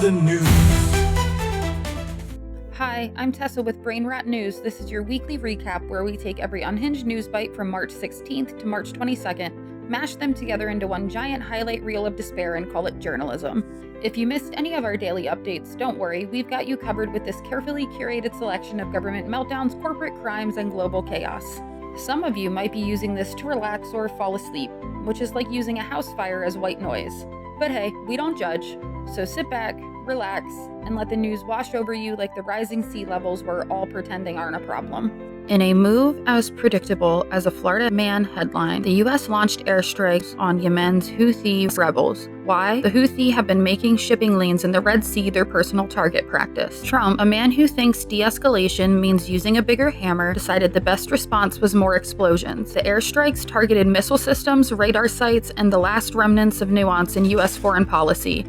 the news. Hi, I'm Tessa with Brainrot News. This is your weekly recap where we take every unhinged news bite from March 16th to March 22nd, mash them together into one giant highlight reel of despair, and call it journalism. If you missed any of our daily updates, don't worry, we've got you covered with this carefully curated selection of government meltdowns, corporate crimes, and global chaos. Some of you might be using this to relax or fall asleep, which is like using a house fire as white noise. But hey, we don't judge, so sit back, relax, and let the news wash over you like the rising sea levels we're all pretending aren't a problem. In a move as predictable as a Florida man headline, the U.S. launched airstrikes on Yemen's Houthi rebels. Why? The Houthi have been making shipping lanes in the Red Sea their personal target practice. Trump, a man who thinks de-escalation means using a bigger hammer, decided the best response was more explosions. The airstrikes targeted missile systems, radar sites, and the last remnants of nuance in U.S. foreign policy.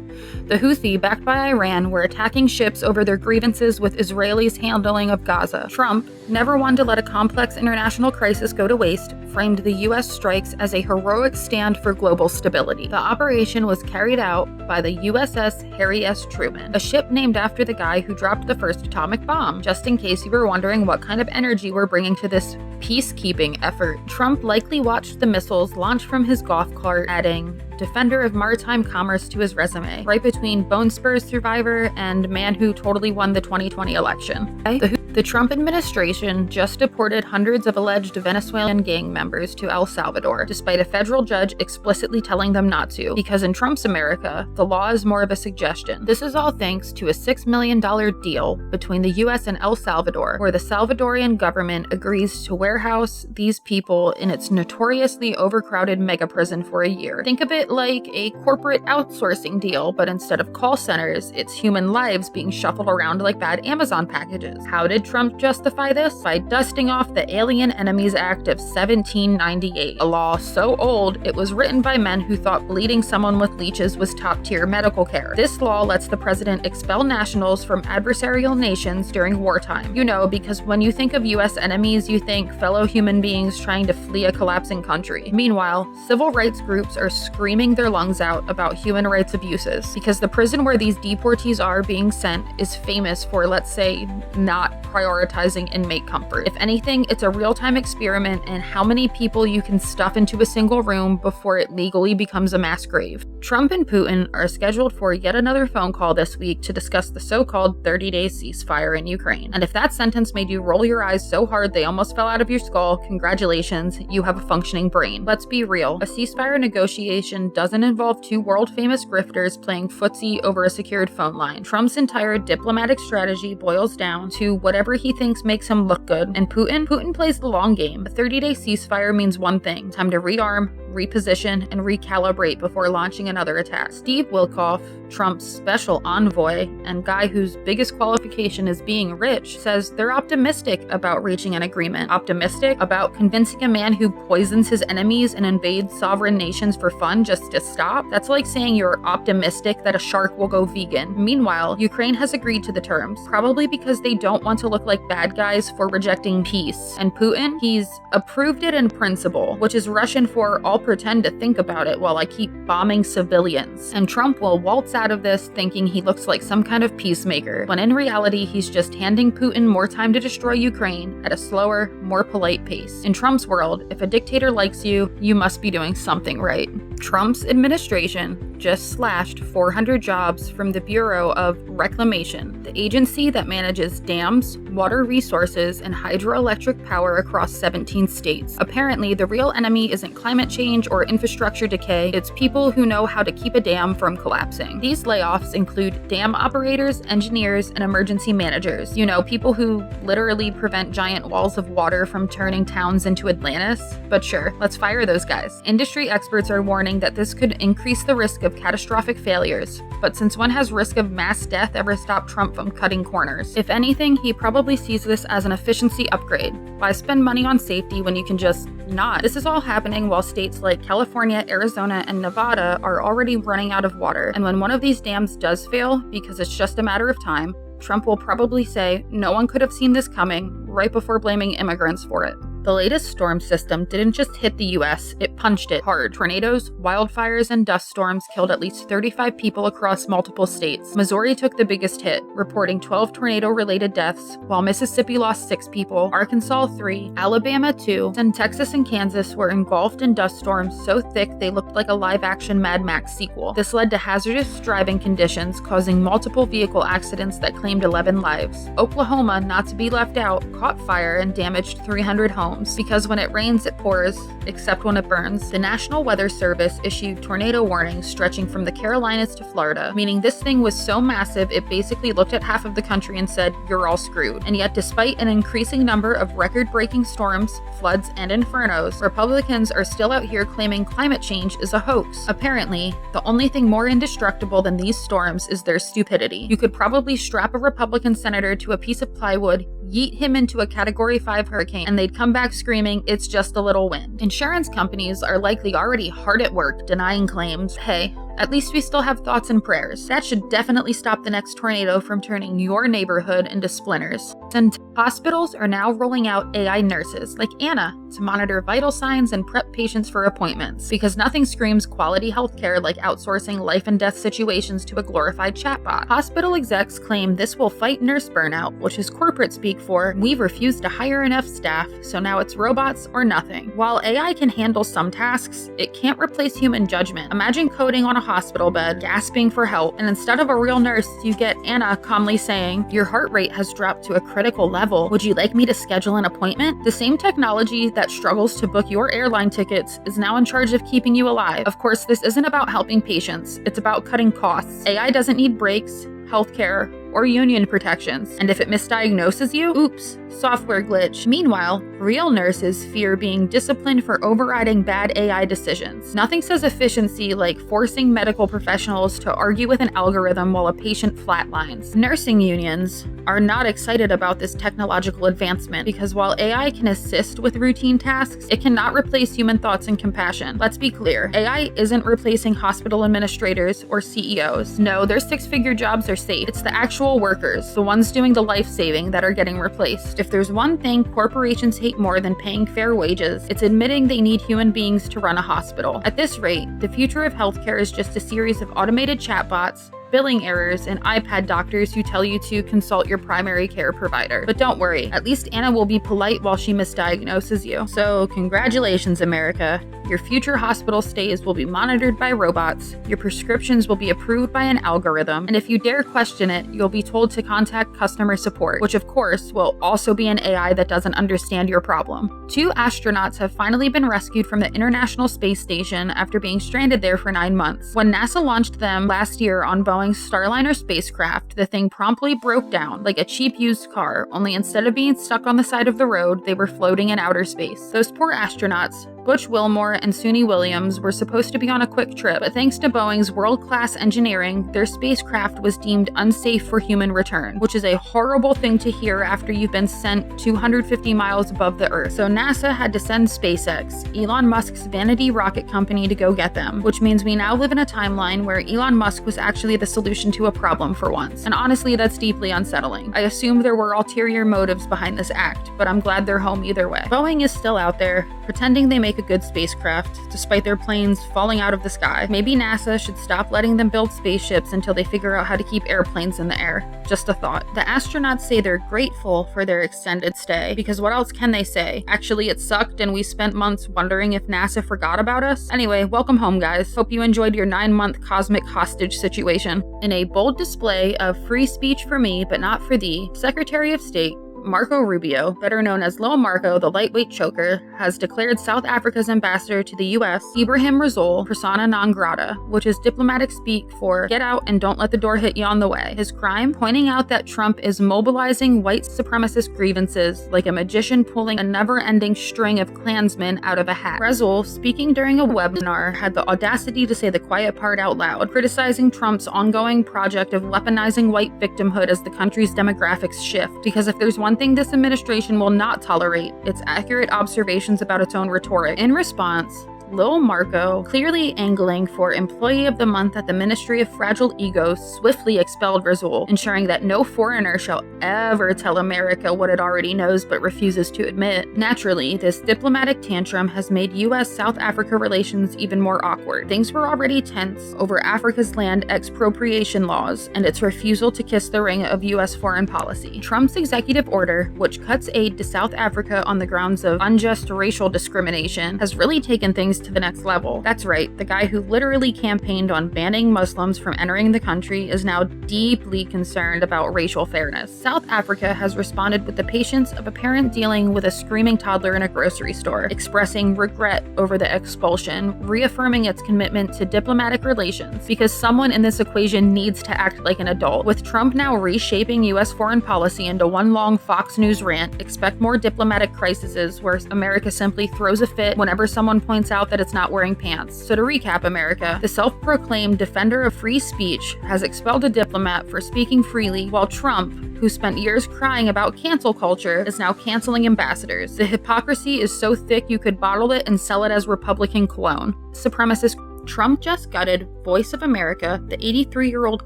The Houthi, backed by Iran, were attacking ships over their grievances with Israelis' handling of Gaza. Trump, never one to let a complex international crisis go to waste, framed the U.S. strikes as a heroic stand for global stability. The operation was carried out by the USS Harry S. Truman, a ship named after the guy who dropped the first atomic bomb, just in case you were wondering what kind of energy we're bringing to this peacekeeping effort. Trump likely watched the missiles launch from his golf cart, adding Defender of Maritime Commerce to his resume, right between Bone Spurs survivor and man who totally won the 2020 election. The Trump administration just deported hundreds of alleged Venezuelan gang members to El Salvador, despite a federal judge explicitly telling them not to, because in Trump's America, the law is more of a suggestion. This is all thanks to a $6 million deal between the US and El Salvador, where the Salvadorian government agrees to warehouse these people in its notoriously overcrowded mega prison for a year. Think of it like a corporate outsourcing deal, but instead of call centers, it's human lives being shuffled around like bad Amazon packages. How did Trump justify this? By dusting off the Alien Enemies Act of 1798, a law so old it was written by men who thought bleeding someone with leeches was top-tier medical care. This law lets the president expel nationals from adversarial nations during wartime. You know, because when you think of US enemies, you think fellow human beings trying to flee a collapsing country. Meanwhile, civil rights groups are screaming their lungs out about human rights abuses, because the prison where these deportees are being sent is famous for, let's say, not prioritizing inmate comfort. If anything, it's a real-time experiment in how many people you can stuff into a single room before it legally becomes a mass grave. Trump and Putin are scheduled for yet another phone call this week to discuss the so-called 30-day ceasefire in Ukraine. And if that sentence made you roll your eyes so hard they almost fell out of your skull, congratulations, you have a functioning brain. Let's be real, a ceasefire negotiation doesn't involve two world-famous grifters playing footsie over a secured phone line. Trump's entire diplomatic strategy boils down to whatever he thinks makes him look good. And Putin plays the long game. A 30-day ceasefire means one thing: time to rearm, reposition, and recalibrate before launching another attack. Steve Witkoff, Trump's special envoy and guy whose biggest qualification is being rich, says they're optimistic about reaching an agreement. Optimistic about convincing a man who poisons his enemies and invades sovereign nations for fun just to stop? That's like saying you're optimistic that a shark will go vegan. Meanwhile, Ukraine has agreed to the terms, probably because they don't want to look like bad guys for rejecting peace. And Putin, he's approved it in principle, which is Russian for I'll pretend to think about it while I keep bombing civilians. And Trump will waltz out of this thinking he looks like some kind of peacemaker, when in reality he's just handing Putin more time to destroy Ukraine at a slower, more polite pace. In Trump's world, if a dictator likes you, you must be doing something right. Trump's administration just slashed 400 jobs from the Bureau of Reclamation, the agency that manages dams, water resources, and hydroelectric power across 17 states. Apparently, the real enemy isn't climate change or infrastructure decay, it's people who know how to keep a dam from collapsing. These layoffs include dam operators, engineers, and emergency managers. You know, people who literally prevent giant walls of water from turning towns into Atlantis. But sure, let's fire those guys. Industry experts are warning that this could increase the risk of catastrophic failures, but since when has risk of mass death ever stopped Trump from cutting corners? If anything, he probably sees this as an efficiency upgrade. Why spend money on safety when you can just not? This is all happening while states like California, Arizona, and Nevada are already running out of water, and when one of these dams does fail, because it's just a matter of time, Trump will probably say no one could have seen this coming right before blaming immigrants for it. The latest storm system didn't just hit the US, it punched it hard. Tornadoes, wildfires, and dust storms killed at least 35 people across multiple states. Missouri took the biggest hit, reporting 12 tornado-related deaths, while Mississippi lost 6 people, Arkansas 3, Alabama 2, and Texas and Kansas were engulfed in dust storms so thick they looked like a live-action Mad Max sequel. This led to hazardous driving conditions, causing multiple vehicle accidents that claimed 11 lives. Oklahoma, not to be left out, caught fire and damaged 300 homes. Because when it rains, it pours, except when it burns. The National Weather Service issued tornado warnings stretching from the Carolinas to Florida, meaning this thing was so massive it basically looked at half of the country and said, "You're all screwed." And yet, despite an increasing number of record-breaking storms, floods, and infernos, Republicans are still out here claiming climate change is a hoax. Apparently, the only thing more indestructible than these storms is their stupidity. You could probably strap a Republican senator to a piece of plywood, yeet him into a Category 5 hurricane, and they'd come back screaming, "It's just a little wind." Insurance companies are likely already hard at work denying claims. Hey, at least we still have thoughts and prayers. That should definitely stop the next tornado from turning your neighborhood into splinters. And hospitals are now rolling out AI nurses, like Anna, to monitor vital signs and prep patients for appointments, because nothing screams quality healthcare like outsourcing life and death situations to a glorified chatbot. Hospital execs claim this will fight nurse burnout, which is corporate speak for, "We've refused to hire enough staff, so now it's robots or nothing." While AI can handle some tasks, it can't replace human judgment. Imagine coding on a hospital bed, gasping for help, and instead of a real nurse, you get Anna calmly saying, "Your heart rate has dropped to a critical level. Would you like me to schedule an appointment?" The same technology that struggles to book your airline tickets is now in charge of keeping you alive. Of course, this isn't about helping patients, it's about cutting costs. AI doesn't need breaks, healthcare, or union protections. And if it misdiagnoses you, oops, software glitch. Meanwhile, real nurses fear being disciplined for overriding bad AI decisions. Nothing says efficiency like forcing medical professionals to argue with an algorithm while a patient flatlines. Nursing unions are not excited about this technological advancement because while AI can assist with routine tasks, it cannot replace human thoughts and compassion. Let's be clear, AI isn't replacing hospital administrators or CEOs. No, their six-figure jobs are safe. It's the actual workers, the ones doing the life-saving, that are getting replaced. If there's one thing corporations hate more than paying fair wages, it's admitting they need human beings to run a hospital. At this rate, the future of healthcare is just a series of automated chatbots, billing errors, and iPad doctors who tell you to consult your primary care provider. But don't worry, at least Anna will be polite while she misdiagnoses you. So congratulations, America. Your future hospital stays will be monitored by robots, your prescriptions will be approved by an algorithm, and if you dare question it, you'll be told to contact customer support, which of course will also be an AI that doesn't understand your problem. 2 astronauts have finally been rescued from the International Space Station after being stranded there for 9 months. When NASA launched them last year on Boeing's Starliner spacecraft, the thing promptly broke down like a cheap used car, only instead of being stuck on the side of the road, they were floating in outer space. Those poor astronauts, Butch Wilmore and Suni Williams, were supposed to be on a quick trip, but thanks to Boeing's world-class engineering, their spacecraft was deemed unsafe for human return, which is a horrible thing to hear after you've been sent 250 miles above the Earth. So NASA had to send SpaceX, Elon Musk's vanity rocket company, to go get them, which means we now live in a timeline where Elon Musk was actually the solution to a problem for once. And honestly, that's deeply unsettling. I assume there were ulterior motives behind this act, but I'm glad they're home either way. Boeing is still out there, pretending they make a good spacecraft, despite their planes falling out of the sky. Maybe NASA should stop letting them build spaceships until they figure out how to keep airplanes in the air. Just a thought. The astronauts say they're grateful for their extended stay, because what else can they say? Actually, it sucked and we spent months wondering if NASA forgot about us? Anyway, welcome home, guys. Hope you enjoyed your 9-month cosmic hostage situation. In a bold display of free speech for me, but not for thee, Secretary of State Marco Rubio, better known as Lil Marco, the lightweight choker, has declared South Africa's ambassador to the US, Ibrahim Rasool, persona non grata, which is diplomatic speak for get out and don't let the door hit you on the way. His crime? Pointing out that Trump is mobilizing white supremacist grievances like a magician pulling a never-ending string of Klansmen out of a hat. Rasool, speaking during a webinar, had the audacity to say the quiet part out loud, criticizing Trump's ongoing project of weaponizing white victimhood as the country's demographics shift. Because if there's one thing this administration will not tolerate, it's accurate observations about its own rhetoric. In response, Lil Marco, clearly angling for Employee of the Month at the Ministry of Fragile Egos, swiftly expelled Razul, ensuring that no foreigner shall ever tell America what it already knows but refuses to admit. Naturally, this diplomatic tantrum has made U.S.-South Africa relations even more awkward. Things were already tense over Africa's land expropriation laws and its refusal to kiss the ring of U.S. foreign policy. Trump's executive order, which cuts aid to South Africa on the grounds of unjust racial discrimination, has really taken things to the next level. That's right, the guy who literally campaigned on banning Muslims from entering the country is now deeply concerned about racial fairness. South Africa has responded with the patience of a parent dealing with a screaming toddler in a grocery store, expressing regret over the expulsion, reaffirming its commitment to diplomatic relations, because someone in this equation needs to act like an adult. With Trump now reshaping U.S. foreign policy into one long Fox News rant, expect more diplomatic crises where America simply throws a fit whenever someone points out that it's not wearing pants. So to recap, America, the self-proclaimed defender of free speech has expelled a diplomat for speaking freely, while Trump, who spent years crying about cancel culture, is now canceling ambassadors. The hypocrisy is so thick you could bottle it and sell it as Republican cologne. Supremacist Trump just gutted Voice of America, the 83-year-old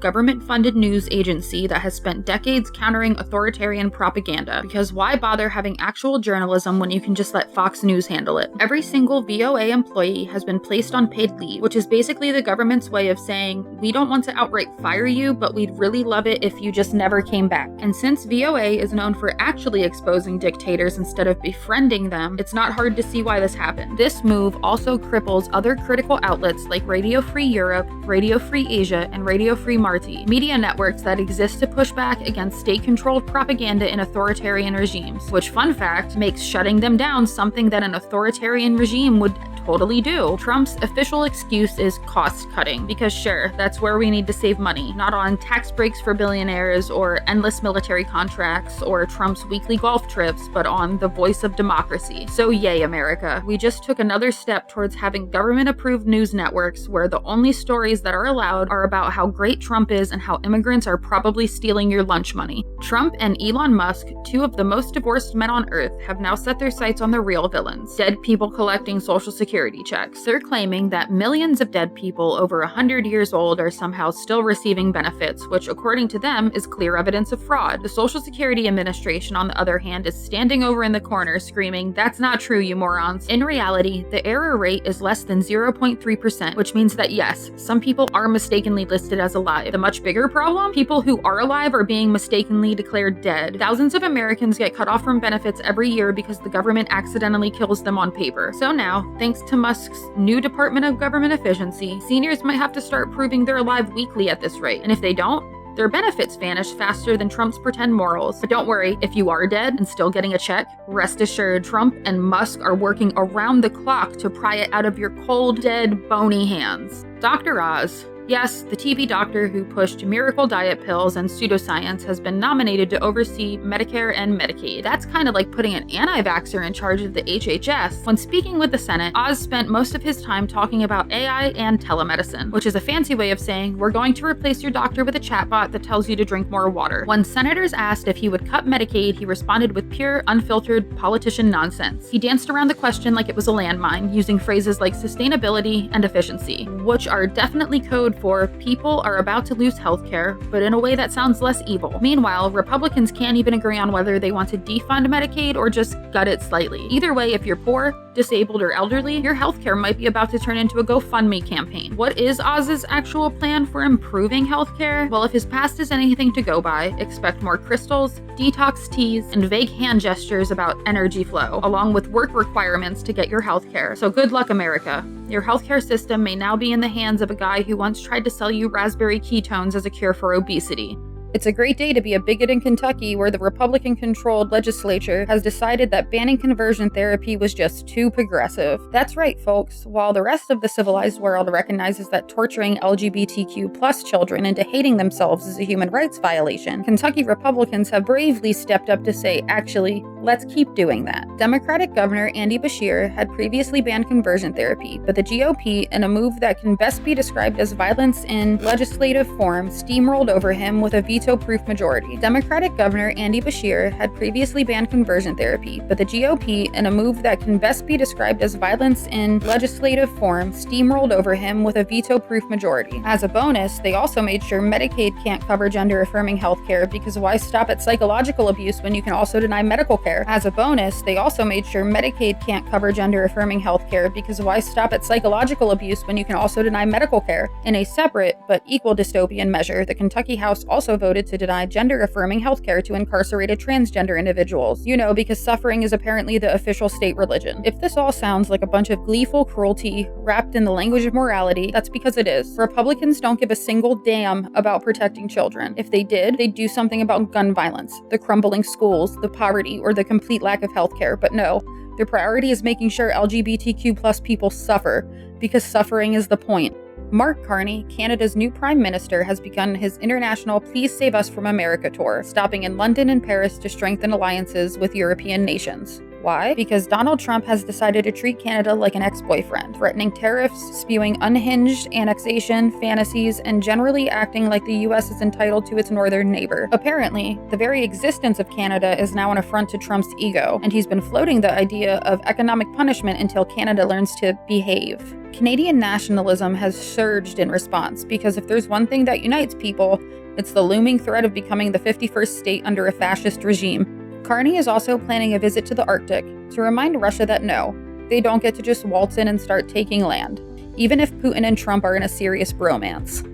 government-funded news agency that has spent decades countering authoritarian propaganda. Because why bother having actual journalism when you can just let Fox News handle it? Every single VOA employee has been placed on paid leave, which is basically the government's way of saying, we don't want to outright fire you, but we'd really love it if you just never came back. And since VOA is known for actually exposing dictators instead of befriending them, it's not hard to see why this happened. This move also cripples other critical outlets like Radio Free Europe, Radio Free Asia, and Radio Free Marti, media networks that exist to push back against state-controlled propaganda in authoritarian regimes, which, fun fact, makes shutting them down something that an authoritarian regime would totally do. Trump's official excuse is cost-cutting, because sure, that's where we need to save money, not on tax breaks for billionaires or endless military contracts or Trump's weekly golf trips, but on the voice of democracy. So yay, America. We just took another step towards having government-approved news networks where the only stories that are allowed are about how great Trump is and how immigrants are probably stealing your lunch money. Trump and Elon Musk, two of the most divorced men on earth, have now set their sights on the real villains, dead people collecting Social Security checks. They're claiming that millions of dead people over 100 years old are somehow still receiving benefits, which according to them is clear evidence of fraud. The Social Security Administration, on the other hand, is standing over in the corner screaming, "That's not true, you morons." In reality, the error rate is less than 0.3%, which means that yes, some people are mistakenly listed as alive. The much bigger problem? People who are alive are being mistakenly declared dead. Thousands of Americans get cut off from benefits every year because the government accidentally kills them on paper. So now, thanks to Musk's new Department of Government Efficiency, seniors might have to start proving they're alive weekly at this rate. And if they don't, their benefits vanish faster than Trump's pretend morals. But don't worry, if you are dead and still getting a check, rest assured Trump and Musk are working around the clock to pry it out of your cold, dead, bony hands. Dr. Oz. Yes, the TV doctor who pushed miracle diet pills and pseudoscience has been nominated to oversee Medicare and Medicaid. That's kind of like putting an anti-vaxxer in charge of the HHS. When speaking with the Senate, Oz spent most of his time talking about AI and telemedicine, which is a fancy way of saying, we're going to replace your doctor with a chatbot that tells you to drink more water. When senators asked if he would cut Medicaid, he responded with pure, unfiltered politician nonsense. He danced around the question like it was a landmine, using phrases like sustainability and efficiency, which are definitely code for people are about to lose healthcare, but in a way that sounds less evil. Meanwhile, Republicans can't even agree on whether they want to defund Medicaid or just gut it slightly. Either way, if you're poor, disabled, or elderly, your healthcare might be about to turn into a GoFundMe campaign. What is Oz's actual plan for improving healthcare? Well, if his past is anything to go by, expect more crystals, detox teas, and vague hand gestures about energy flow, along with work requirements to get your healthcare. So good luck, America. Your healthcare system may now be in the hands of a guy who once tried to sell you raspberry ketones as a cure for obesity. It's a great day to be a bigot in Kentucky, where the Republican-controlled legislature has decided that banning conversion therapy was just too progressive. That's right, folks. While the rest of the civilized world recognizes that torturing LGBTQ+ children into hating themselves is a human rights violation, Kentucky Republicans have bravely stepped up to say, actually, let's keep doing that. Democratic Governor Andy Beshear had previously banned conversion therapy, but the GOP, in a move that can best be described as violence in legislative form, steamrolled over him with a veto veto-proof majority. Democratic Governor Andy Beshear had previously banned conversion therapy, but the GOP, in a move that can best be described as violence in legislative form, steamrolled over him with a veto-proof majority. As a bonus, they also made sure Medicaid can't cover gender-affirming healthcare, because why stop at psychological abuse when you can also deny medical care? As a bonus, they also made sure Medicaid can't cover gender-affirming healthcare, because why stop at psychological abuse when you can also deny medical care? In a separate but equal dystopian measure, the Kentucky House also voted to deny gender-affirming healthcare to incarcerated transgender individuals. You know, because suffering is apparently the official state religion. If this all sounds like a bunch of gleeful cruelty wrapped in the language of morality, that's because it is. Republicans don't give a single damn about protecting children. If they did, they'd do something about gun violence, the crumbling schools, the poverty, or the complete lack of healthcare. But no, their priority is making sure LGBTQ+ people suffer, because suffering is the point. Mark Carney, Canada's new Prime Minister, has begun his international Please Save Us from America tour, stopping in London and Paris to strengthen alliances with European nations. Why? Because Donald Trump has decided to treat Canada like an ex-boyfriend, threatening tariffs, spewing unhinged annexation fantasies, and generally acting like the US is entitled to its northern neighbor. Apparently, the very existence of Canada is now an affront to Trump's ego, and he's been floating the idea of economic punishment until Canada learns to behave. Canadian nationalism has surged in response, because if there's one thing that unites people, it's the looming threat of becoming the 51st state under a fascist regime. Carney is also planning a visit to the Arctic to remind Russia that no, they don't get to just waltz in and start taking land, even if Putin and Trump are in a serious bromance.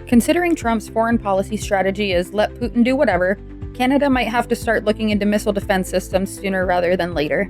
Considering Trump's foreign policy strategy is let Putin do whatever, Canada might have to start looking into missile defense systems sooner rather than later.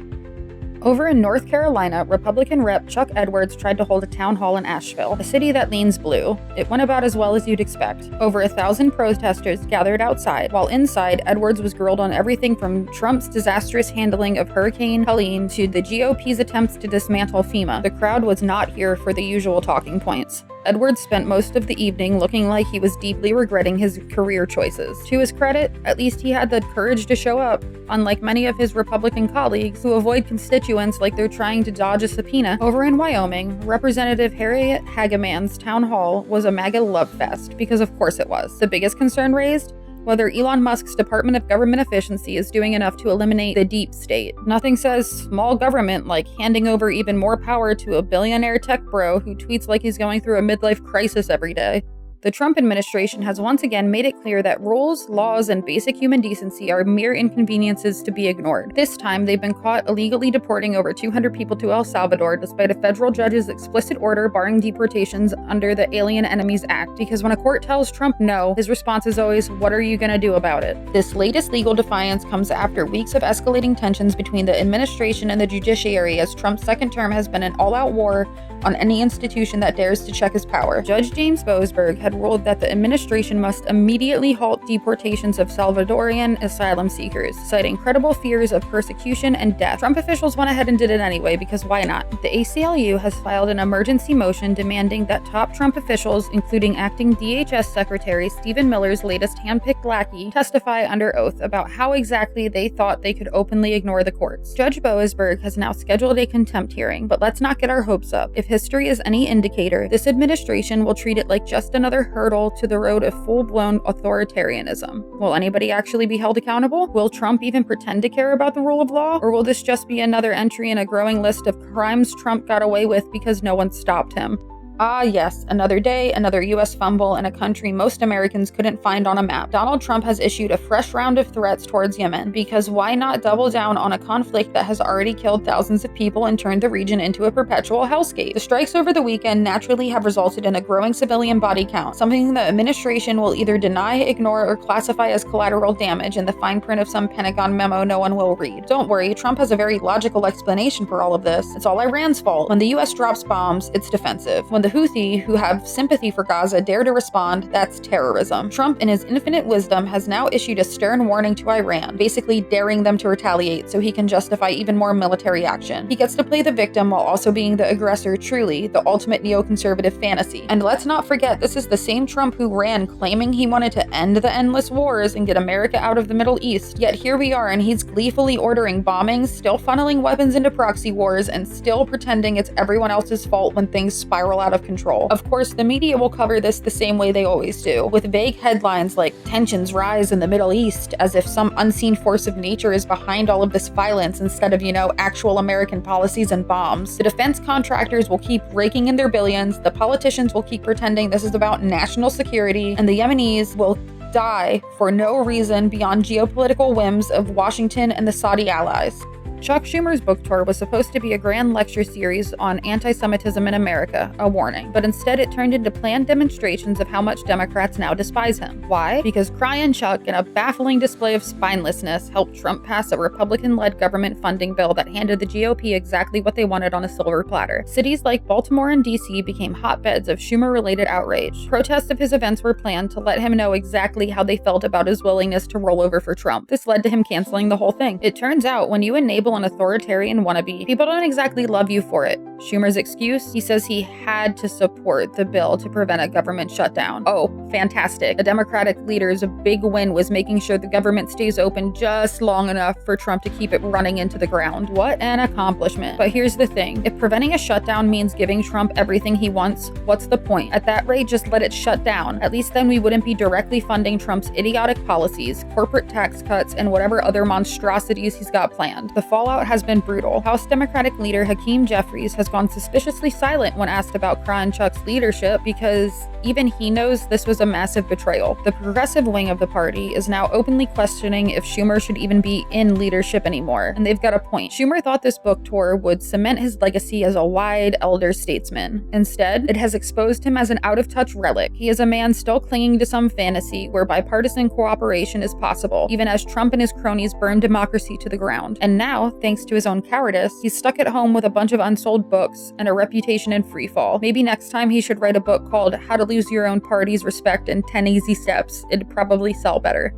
Over in North Carolina, Republican Rep. Chuck Edwards tried to hold a town hall in Asheville, a city that leans blue. It went about as well as you'd expect. Over 1,000 protesters gathered outside, while inside, Edwards was grilled on everything from Trump's disastrous handling of Hurricane Helene to the GOP's attempts to dismantle FEMA. The crowd was not here for the usual talking points. Edwards spent most of the evening looking like he was deeply regretting his career choices. To his credit, at least he had the courage to show up, unlike many of his Republican colleagues who avoid constituents like they're trying to dodge a subpoena. Over in Wyoming, Representative Harriet Hageman's town hall was a MAGA love fest, because of course it was. The biggest concern raised? Whether Elon Musk's Department of Government Efficiency is doing enough to eliminate the deep state. Nothing says small government like handing over even more power to a billionaire tech bro who tweets like he's going through a midlife crisis every day. The Trump administration has once again made it clear that rules, laws, and basic human decency are mere inconveniences to be ignored. This time, they've been caught illegally deporting over 200 people to El Salvador, despite a federal judge's explicit order barring deportations under the Alien Enemies Act, because when a court tells Trump no, his response is always, "What are you gonna do about it?" This latest legal defiance comes after weeks of escalating tensions between the administration and the judiciary, as Trump's second term has been an all-out war on any institution that dares to check his power. Judge James Boasberg had ruled that the administration must immediately halt deportations of Salvadorian asylum seekers, citing credible fears of persecution and death. Trump officials went ahead and did it anyway, because why not? The ACLU has filed an emergency motion demanding that top Trump officials, including acting DHS Secretary Stephen Miller's latest handpicked lackey, testify under oath about how exactly they thought they could openly ignore the courts. Judge Boasberg has now scheduled a contempt hearing, but let's not get our hopes up. If history is any indicator, this administration will treat it like just another hurdle to the road of full-blown authoritarianism. Will anybody actually be held accountable? Will Trump even pretend to care about the rule of law? Or will this just be another entry in a growing list of crimes Trump got away with because no one stopped him? Ah yes, another day, another US fumble in a country most Americans couldn't find on a map. Donald Trump has issued a fresh round of threats towards Yemen, because why not double down on a conflict that has already killed thousands of people and turned the region into a perpetual hellscape? The strikes over the weekend naturally have resulted in a growing civilian body count, something the administration will either deny, ignore, or classify as collateral damage in the fine print of some Pentagon memo no one will read. Don't worry, Trump has a very logical explanation for all of this. It's all Iran's fault. When the US drops bombs, it's defensive. When the Houthi, who have sympathy for Gaza, dare to respond, that's terrorism. Trump, in his infinite wisdom, has now issued a stern warning to Iran, basically daring them to retaliate so he can justify even more military action. He gets to play the victim while also being the aggressor, truly, the ultimate neoconservative fantasy. And let's not forget, this is the same Trump who ran claiming he wanted to end the endless wars and get America out of the Middle East. Yet here we are, and he's gleefully ordering bombings, still funneling weapons into proxy wars, and still pretending it's everyone else's fault when things spiral out out of control. Of course, the media will cover this the same way they always do, with vague headlines like "Tensions rise in the Middle East," as if some unseen force of nature is behind all of this violence instead of, actual American policies and bombs. The defense contractors will keep raking in their billions, the politicians will keep pretending this is about national security, and the Yemenis will die for no reason beyond geopolitical whims of Washington and the Saudi allies. Chuck Schumer's book tour was supposed to be a grand lecture series on anti-Semitism in America, a warning, but instead it turned into planned demonstrations of how much Democrats now despise him. Why? Because Crying Chuck, in a baffling display of spinelessness, helped Trump pass a Republican-led government funding bill that handed the GOP exactly what they wanted on a silver platter. Cities like Baltimore and DC became hotbeds of Schumer-related outrage. Protests of his events were planned to let him know exactly how they felt about his willingness to roll over for Trump. This led to him canceling the whole thing. It turns out, when you enable an authoritarian wannabe, people don't exactly love you for it. Schumer's excuse? He says he had to support the bill to prevent a government shutdown. Oh, fantastic. A Democratic leader's big win was making sure the government stays open just long enough for Trump to keep it running into the ground. What an accomplishment. But here's the thing. If preventing a shutdown means giving Trump everything he wants, what's the point? At that rate, just let it shut down. At least then we wouldn't be directly funding Trump's idiotic policies, corporate tax cuts, and whatever other monstrosities he's got planned. The fallout has been brutal. House Democratic leader Hakeem Jeffries has gone suspiciously silent when asked about Crying Chuck's leadership because even he knows this was a massive betrayal. The progressive wing of the party is now openly questioning if Schumer should even be in leadership anymore, and they've got a point. Schumer thought this book tour would cement his legacy as a wide elder statesman. Instead, it has exposed him as an out-of-touch relic. He is a man still clinging to some fantasy where bipartisan cooperation is possible, even as Trump and his cronies burn democracy to the ground. And now, thanks to his own cowardice, he's stuck at home with a bunch of unsold books and a reputation in freefall. Maybe next time he should write a book called How to Lose Your Own Party's Respect in 10 Easy Steps. It'd probably sell better.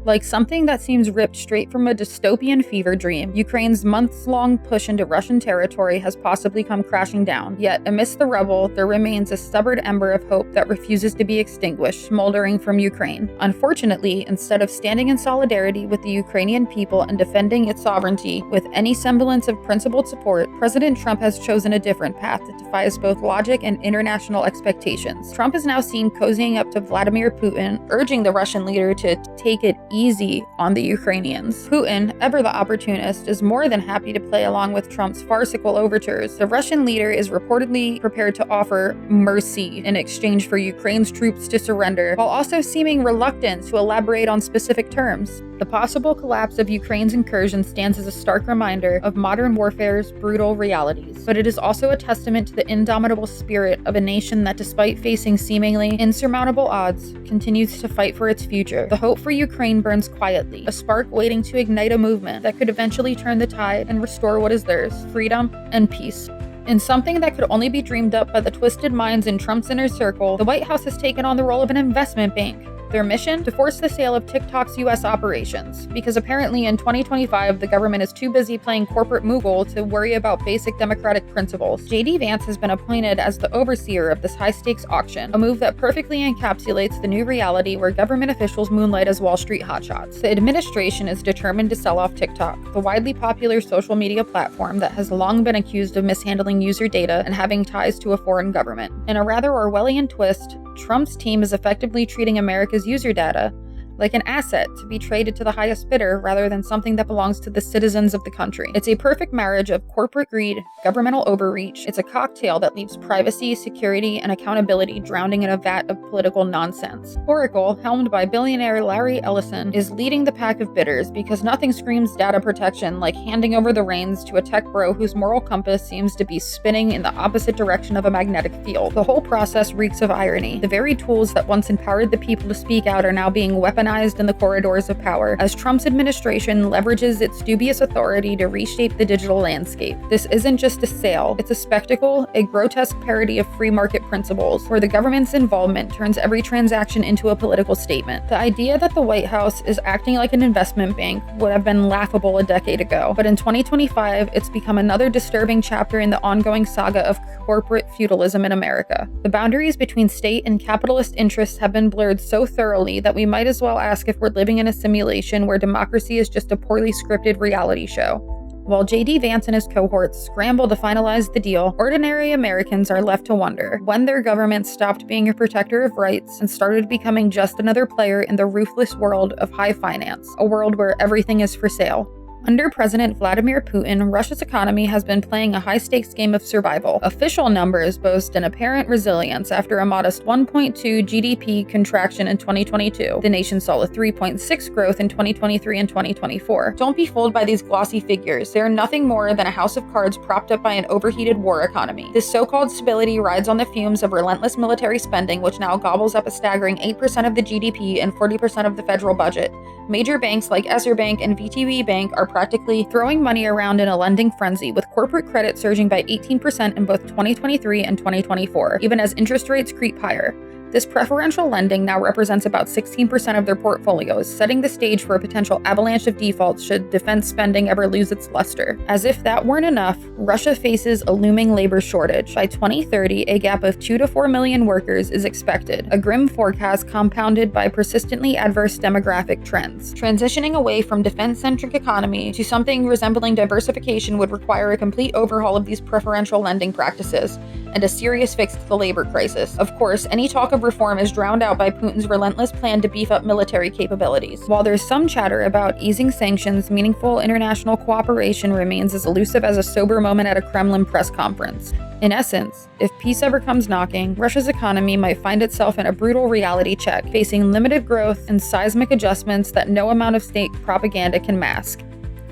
Like something that seems ripped straight from a dystopian fever dream, Ukraine's months-long push into Russian territory has possibly come crashing down. Yet, amidst the rubble, there remains a stubborn ember of hope that refuses to be extinguished, smoldering from Ukraine. Unfortunately, instead of standing in solidarity with the Ukrainian people and defending its sovereignty with any semblance of principled support, President Trump has chosen a different path that defies both logic and international expectations. Trump is now seen cozying up to Vladimir Putin, urging the Russian leader to take it easy on the Ukrainians. Putin, ever the opportunist, is more than happy to play along with Trump's farcical overtures. The Russian leader is reportedly prepared to offer mercy in exchange for Ukraine's troops to surrender, while also seeming reluctant to elaborate on specific terms. The possible collapse of Ukraine's incursion stands as a stark reminder of modern warfare's brutal realities, but it is also a testament to the indomitable spirit of a nation that, despite facing seemingly insurmountable odds, continues to fight for its future. The hope for Ukraine burns quietly, a spark waiting to ignite a movement that could eventually turn the tide and restore what is theirs: freedom and peace. In something that could only be dreamed up by the twisted minds in Trump's inner circle, the White House has taken on the role of an investment bank. Their mission? To force the sale of TikTok's US operations, because apparently in 2025, the government is too busy playing corporate Moogle to worry about basic democratic principles. JD Vance has been appointed as the overseer of this high-stakes auction, a move that perfectly encapsulates the new reality where government officials moonlight as Wall Street hotshots. The administration is determined to sell off TikTok, the widely popular social media platform that has long been accused of mishandling user data and having ties to a foreign government. In a rather Orwellian twist, Trump's team is effectively treating America's user data like an asset to be traded to the highest bidder rather than something that belongs to the citizens of the country. It's a perfect marriage of corporate greed, governmental overreach. It's a cocktail that leaves privacy, security, and accountability drowning in a vat of political nonsense. Oracle, helmed by billionaire Larry Ellison, is leading the pack of bidders because nothing screams data protection like handing over the reins to a tech bro whose moral compass seems to be spinning in the opposite direction of a magnetic field. The whole process reeks of irony. The very tools that once empowered the people to speak out are now being weaponized in the corridors of power, as Trump's administration leverages its dubious authority to reshape the digital landscape. This isn't just a sale, it's a spectacle, a grotesque parody of free market principles, where the government's involvement turns every transaction into a political statement. The idea that the White House is acting like an investment bank would have been laughable a decade ago, but in 2025, it's become another disturbing chapter in the ongoing saga of corporate feudalism in America. The boundaries between state and capitalist interests have been blurred so thoroughly that we might as well ask if we're living in a simulation where democracy is just a poorly scripted reality show. While J.D. Vance and his cohorts scramble to finalize the deal, ordinary Americans are left to wonder when their government stopped being a protector of rights and started becoming just another player in the ruthless world of high finance, a world where everything is for sale. Under President Vladimir Putin, Russia's economy has been playing a high-stakes game of survival. Official numbers boast an apparent resilience after a modest 1.2 GDP contraction in 2022. The nation saw a 3.6 growth in 2023 and 2024. Don't be fooled by these glossy figures. They are nothing more than a house of cards propped up by an overheated war economy. This so-called stability rides on the fumes of relentless military spending, which now gobbles up a staggering 8% of the GDP and 40% of the federal budget. Major banks like Esser Bank and VTB Bank are practically throwing money around in a lending frenzy, with corporate credit surging by 18% in both 2023 and 2024, even as interest rates creep higher. This preferential lending now represents about 16% of their portfolios, setting the stage for a potential avalanche of defaults should defense spending ever lose its luster. As if that weren't enough, Russia faces a looming labor shortage. By 2030, a gap of 2 to 4 million workers is expected, a grim forecast compounded by persistently adverse demographic trends. Transitioning away from defense-centric economy to something resembling diversification would require a complete overhaul of these preferential lending practices, and a serious fix to the labor crisis. Of course, any talk of reform is drowned out by Putin's relentless plan to beef up military capabilities. While there's some chatter about easing sanctions, meaningful international cooperation remains as elusive as a sober moment at a Kremlin press conference. In essence, if peace ever comes knocking, Russia's economy might find itself in a brutal reality check, facing limited growth and seismic adjustments that no amount of state propaganda can mask.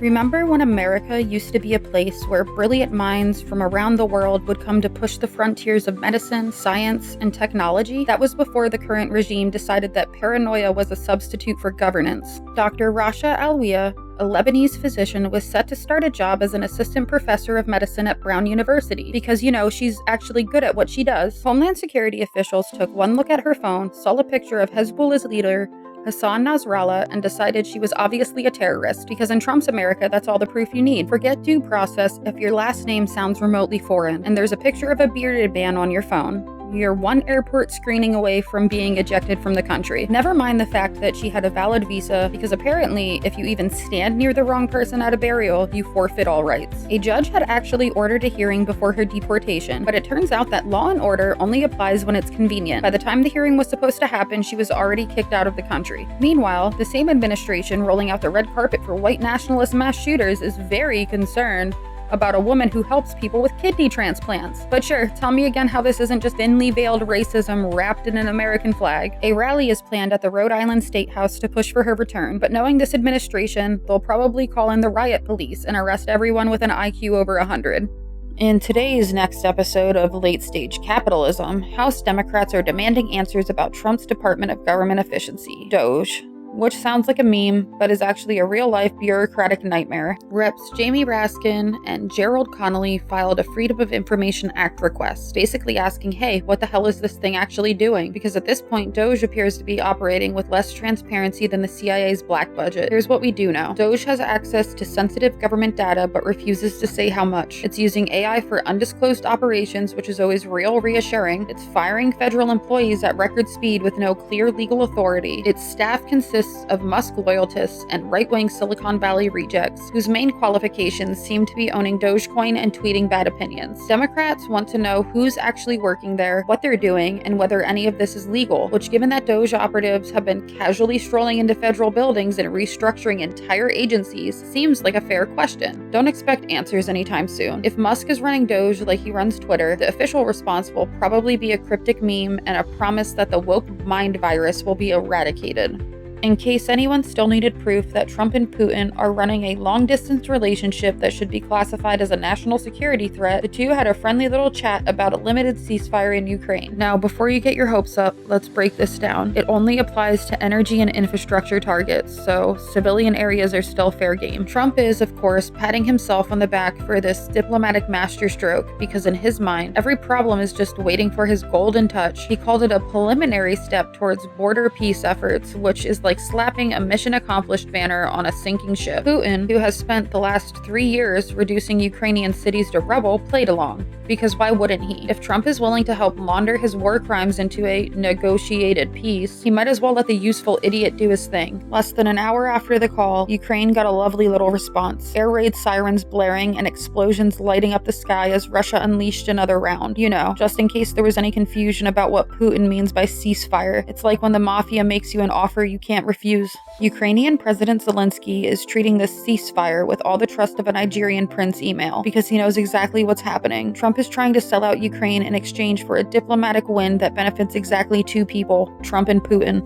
Remember when America used to be a place where brilliant minds from around the world would come to push the frontiers of medicine, science, and technology? That was before the current regime decided that paranoia was a substitute for governance. Dr. Rasha Alwiya, a Lebanese physician, was set to start a job as an assistant professor of medicine at Brown University because, she's actually good at what she does. Homeland Security officials took one look at her phone, saw a picture of Hezbollah's leader, Hassan Nasrallah, and decided she was obviously a terrorist, because in Trump's America, that's all the proof you need. Forget due process if your last name sounds remotely foreign, and there's a picture of a bearded man on your phone. You're one airport screening away from being ejected from the country. Never mind the fact that she had a valid visa, because apparently, if you even stand near the wrong person at a burial, you forfeit all rights. A judge had actually ordered a hearing before her deportation, but it turns out that law and order only applies when it's convenient. By the time the hearing was supposed to happen, she was already kicked out of the country. Meanwhile, the same administration rolling out the red carpet for white nationalist mass shooters is very concerned about a woman who helps people with kidney transplants. But sure, tell me again how this isn't just thinly veiled racism wrapped in an American flag. A rally is planned at the Rhode Island State House to push for her return, but knowing this administration, they'll probably call in the riot police and arrest everyone with an IQ over 100. In today's next episode of Late Stage Capitalism, House Democrats are demanding answers about Trump's Department of Government Efficiency, DOGE, which sounds like a meme, but is actually a real-life bureaucratic nightmare. Reps Jamie Raskin and Gerald Connolly filed a Freedom of Information Act request, basically asking, hey, what the hell is this thing actually doing? Because at this point, DOGE appears to be operating with less transparency than the CIA's black budget. Here's what we do know. DOGE has access to sensitive government data, but refuses to say how much. It's using AI for undisclosed operations, which is always real reassuring. It's firing federal employees at record speed with no clear legal authority. Its staff consists of Musk loyalists and right-wing Silicon Valley rejects, whose main qualifications seem to be owning Dogecoin and tweeting bad opinions. Democrats want to know who's actually working there, what they're doing, and whether any of this is legal, which, given that Doge operatives have been casually strolling into federal buildings and restructuring entire agencies, seems like a fair question. Don't expect answers anytime soon. If Musk is running Doge like he runs Twitter, the official response will probably be a cryptic meme and a promise that the woke mind virus will be eradicated. In case anyone still needed proof that Trump and Putin are running a long-distance relationship that should be classified as a national security threat, the two had a friendly little chat about a limited ceasefire in Ukraine. Now, before you get your hopes up, let's break this down. It only applies to energy and infrastructure targets, so civilian areas are still fair game. Trump is, of course, patting himself on the back for this diplomatic masterstroke, because in his mind, every problem is just waiting for his golden touch. He called it a preliminary step towards border peace efforts, which is like slapping a mission accomplished banner on a sinking ship. Putin, who has spent the last 3 years reducing Ukrainian cities to rubble, played along. Because why wouldn't he? If Trump is willing to help launder his war crimes into a negotiated peace, he might as well let the useful idiot do his thing. Less than an hour after the call, Ukraine got a lovely little response. Air raid sirens blaring and explosions lighting up the sky as Russia unleashed another round. You know, just in case there was any confusion about what Putin means by ceasefire. It's like when the mafia makes you an offer you can't refuse. Ukrainian President Zelensky is treating this ceasefire with all the trust of a Nigerian prince email because he knows exactly what's happening. Trump is trying to sell out Ukraine in exchange for a diplomatic win that benefits exactly two people, Trump and Putin.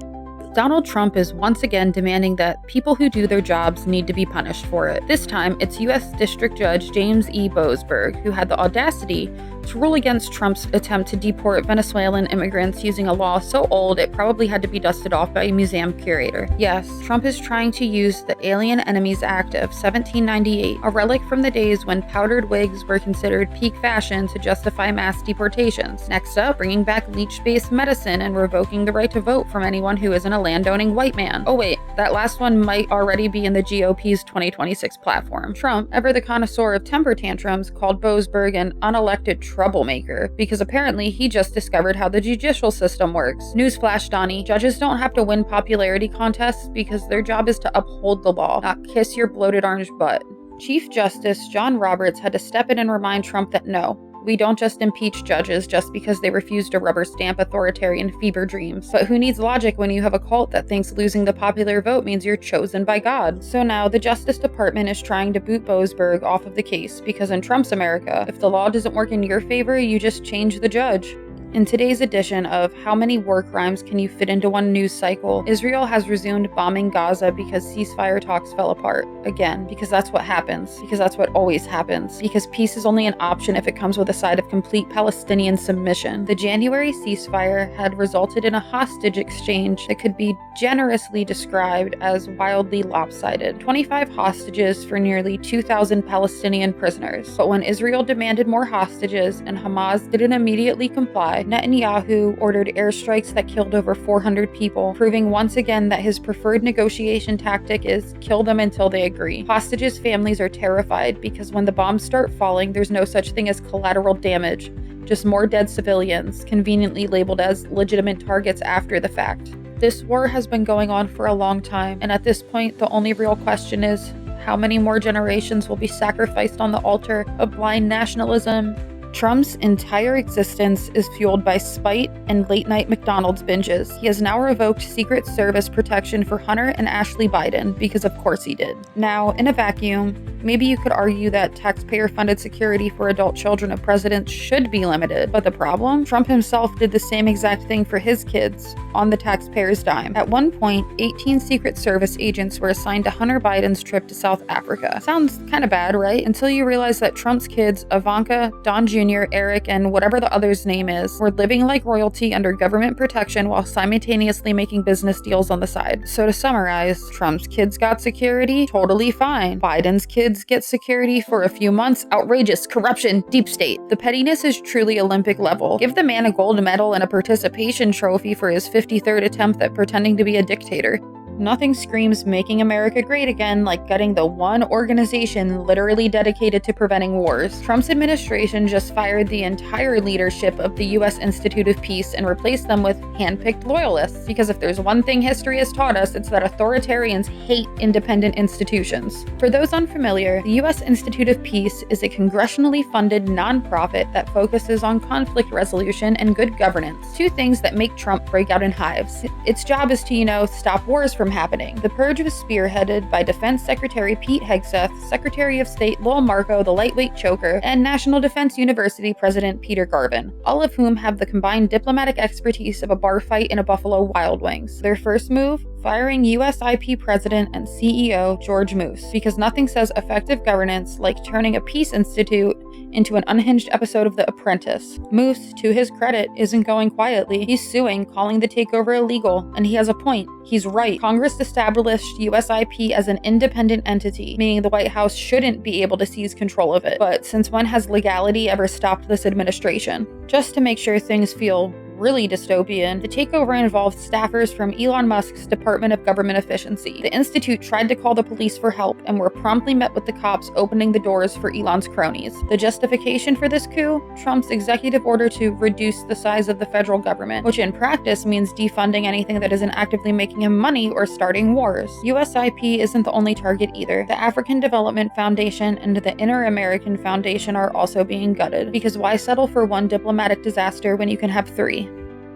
Donald Trump is once again demanding that people who do their jobs need to be punished for it. This time, it's U.S. District Judge James E. Boasberg who had the audacity to rule against Trump's attempt to deport Venezuelan immigrants using a law so old it probably had to be dusted off by a museum curator. Yes, Trump is trying to use the Alien Enemies Act of 1798, a relic from the days when powdered wigs were considered peak fashion to justify mass deportations. Next up, bringing back leech-based medicine and revoking the right to vote from anyone who isn't a landowning white man. Oh wait, that last one might already be in the GOP's 2026 platform. Trump, ever the connoisseur of temper tantrums, called Boasberg an unelected troublemaker because apparently he just discovered how the judicial system works. Newsflash, Donnie, judges don't have to win popularity contests because their job is to uphold the law, not kiss your bloated orange butt. Chief Justice John Roberts had to step in and remind Trump that no, we don't just impeach judges just because they refuse to rubber stamp authoritarian fever dreams. But who needs logic when you have a cult that thinks losing the popular vote means you're chosen by God? So now the Justice Department is trying to boot Boasberg off of the case because in Trump's America, if the law doesn't work in your favor, you just change the judge. In today's edition of How Many War Crimes Can You Fit Into One News Cycle, Israel has resumed bombing Gaza because ceasefire talks fell apart. Again, because that's what happens. Because that's what always happens. Because peace is only an option if it comes with a side of complete Palestinian submission. The January ceasefire had resulted in a hostage exchange that could be generously described as wildly lopsided. 25 hostages for nearly 2,000 Palestinian prisoners. But when Israel demanded more hostages and Hamas didn't immediately comply, Netanyahu ordered airstrikes that killed over 400 people, proving once again that his preferred negotiation tactic is kill them until they agree. Hostages' families are terrified because when the bombs start falling, there's no such thing as collateral damage, just more dead civilians, conveniently labeled as legitimate targets after the fact. This war has been going on for a long time, and at this point, the only real question is, how many more generations will be sacrificed on the altar of blind nationalism? Trump's entire existence is fueled by spite and late-night McDonald's binges. He has now revoked Secret Service protection for Hunter and Ashley Biden, because of course he did. Now, in a vacuum, maybe you could argue that taxpayer-funded security for adult children of presidents should be limited, but the problem? Trump himself did the same exact thing for his kids, on the taxpayer's dime. At one point, 18 Secret Service agents were assigned to Hunter Biden's trip to South Africa. Sounds kinda bad, right? Until you realize that Trump's kids, Ivanka, Don Jr., Eric, and whatever the other's name is, were living like royalty under government protection while simultaneously making business deals on the side. So to summarize, Trump's kids got security, totally fine. Biden's kids get security for a few months, outrageous, corruption, deep state. The pettiness is truly Olympic level. Give the man a gold medal and a participation trophy for his 53rd attempt at pretending to be a dictator. Nothing screams making America great again like gutting the one organization literally dedicated to preventing wars. Trump's administration just fired the entire leadership of the U.S. Institute of Peace and replaced them with hand-picked loyalists. Because if there's one thing history has taught us, it's that authoritarians hate independent institutions. For those unfamiliar, the U.S. Institute of Peace is a congressionally funded nonprofit that focuses on conflict resolution and good governance, two things that make Trump break out in hives. Its job is to, stop wars from happening. The purge was spearheaded by Defense Secretary Pete Hegseth, Secretary of State Lowell Marco, the lightweight choker, and National Defense University President Peter Garvin, all of whom have the combined diplomatic expertise of a bar fight in a Buffalo Wild Wings. Their first move? Firing USIP President and CEO George Moose, because nothing says effective governance like turning a peace institute into an unhinged episode of The Apprentice. Moose, to his credit, isn't going quietly. He's suing, calling the takeover illegal, and he has a point. He's right. Congress established USIP as an independent entity, meaning the White House shouldn't be able to seize control of it. But since when has legality ever stopped this administration? Just to make sure things feel really dystopian, the takeover involved staffers from Elon Musk's Department of Government Efficiency. The institute tried to call the police for help and were promptly met with the cops opening the doors for Elon's cronies. The justification for this coup? Trump's executive order to reduce the size of the federal government, which in practice means defunding anything that isn't actively making him money or starting wars. USIP isn't the only target either. The African Development Foundation and the Inter-American Foundation are also being gutted, because why settle for one diplomatic disaster when you can have three?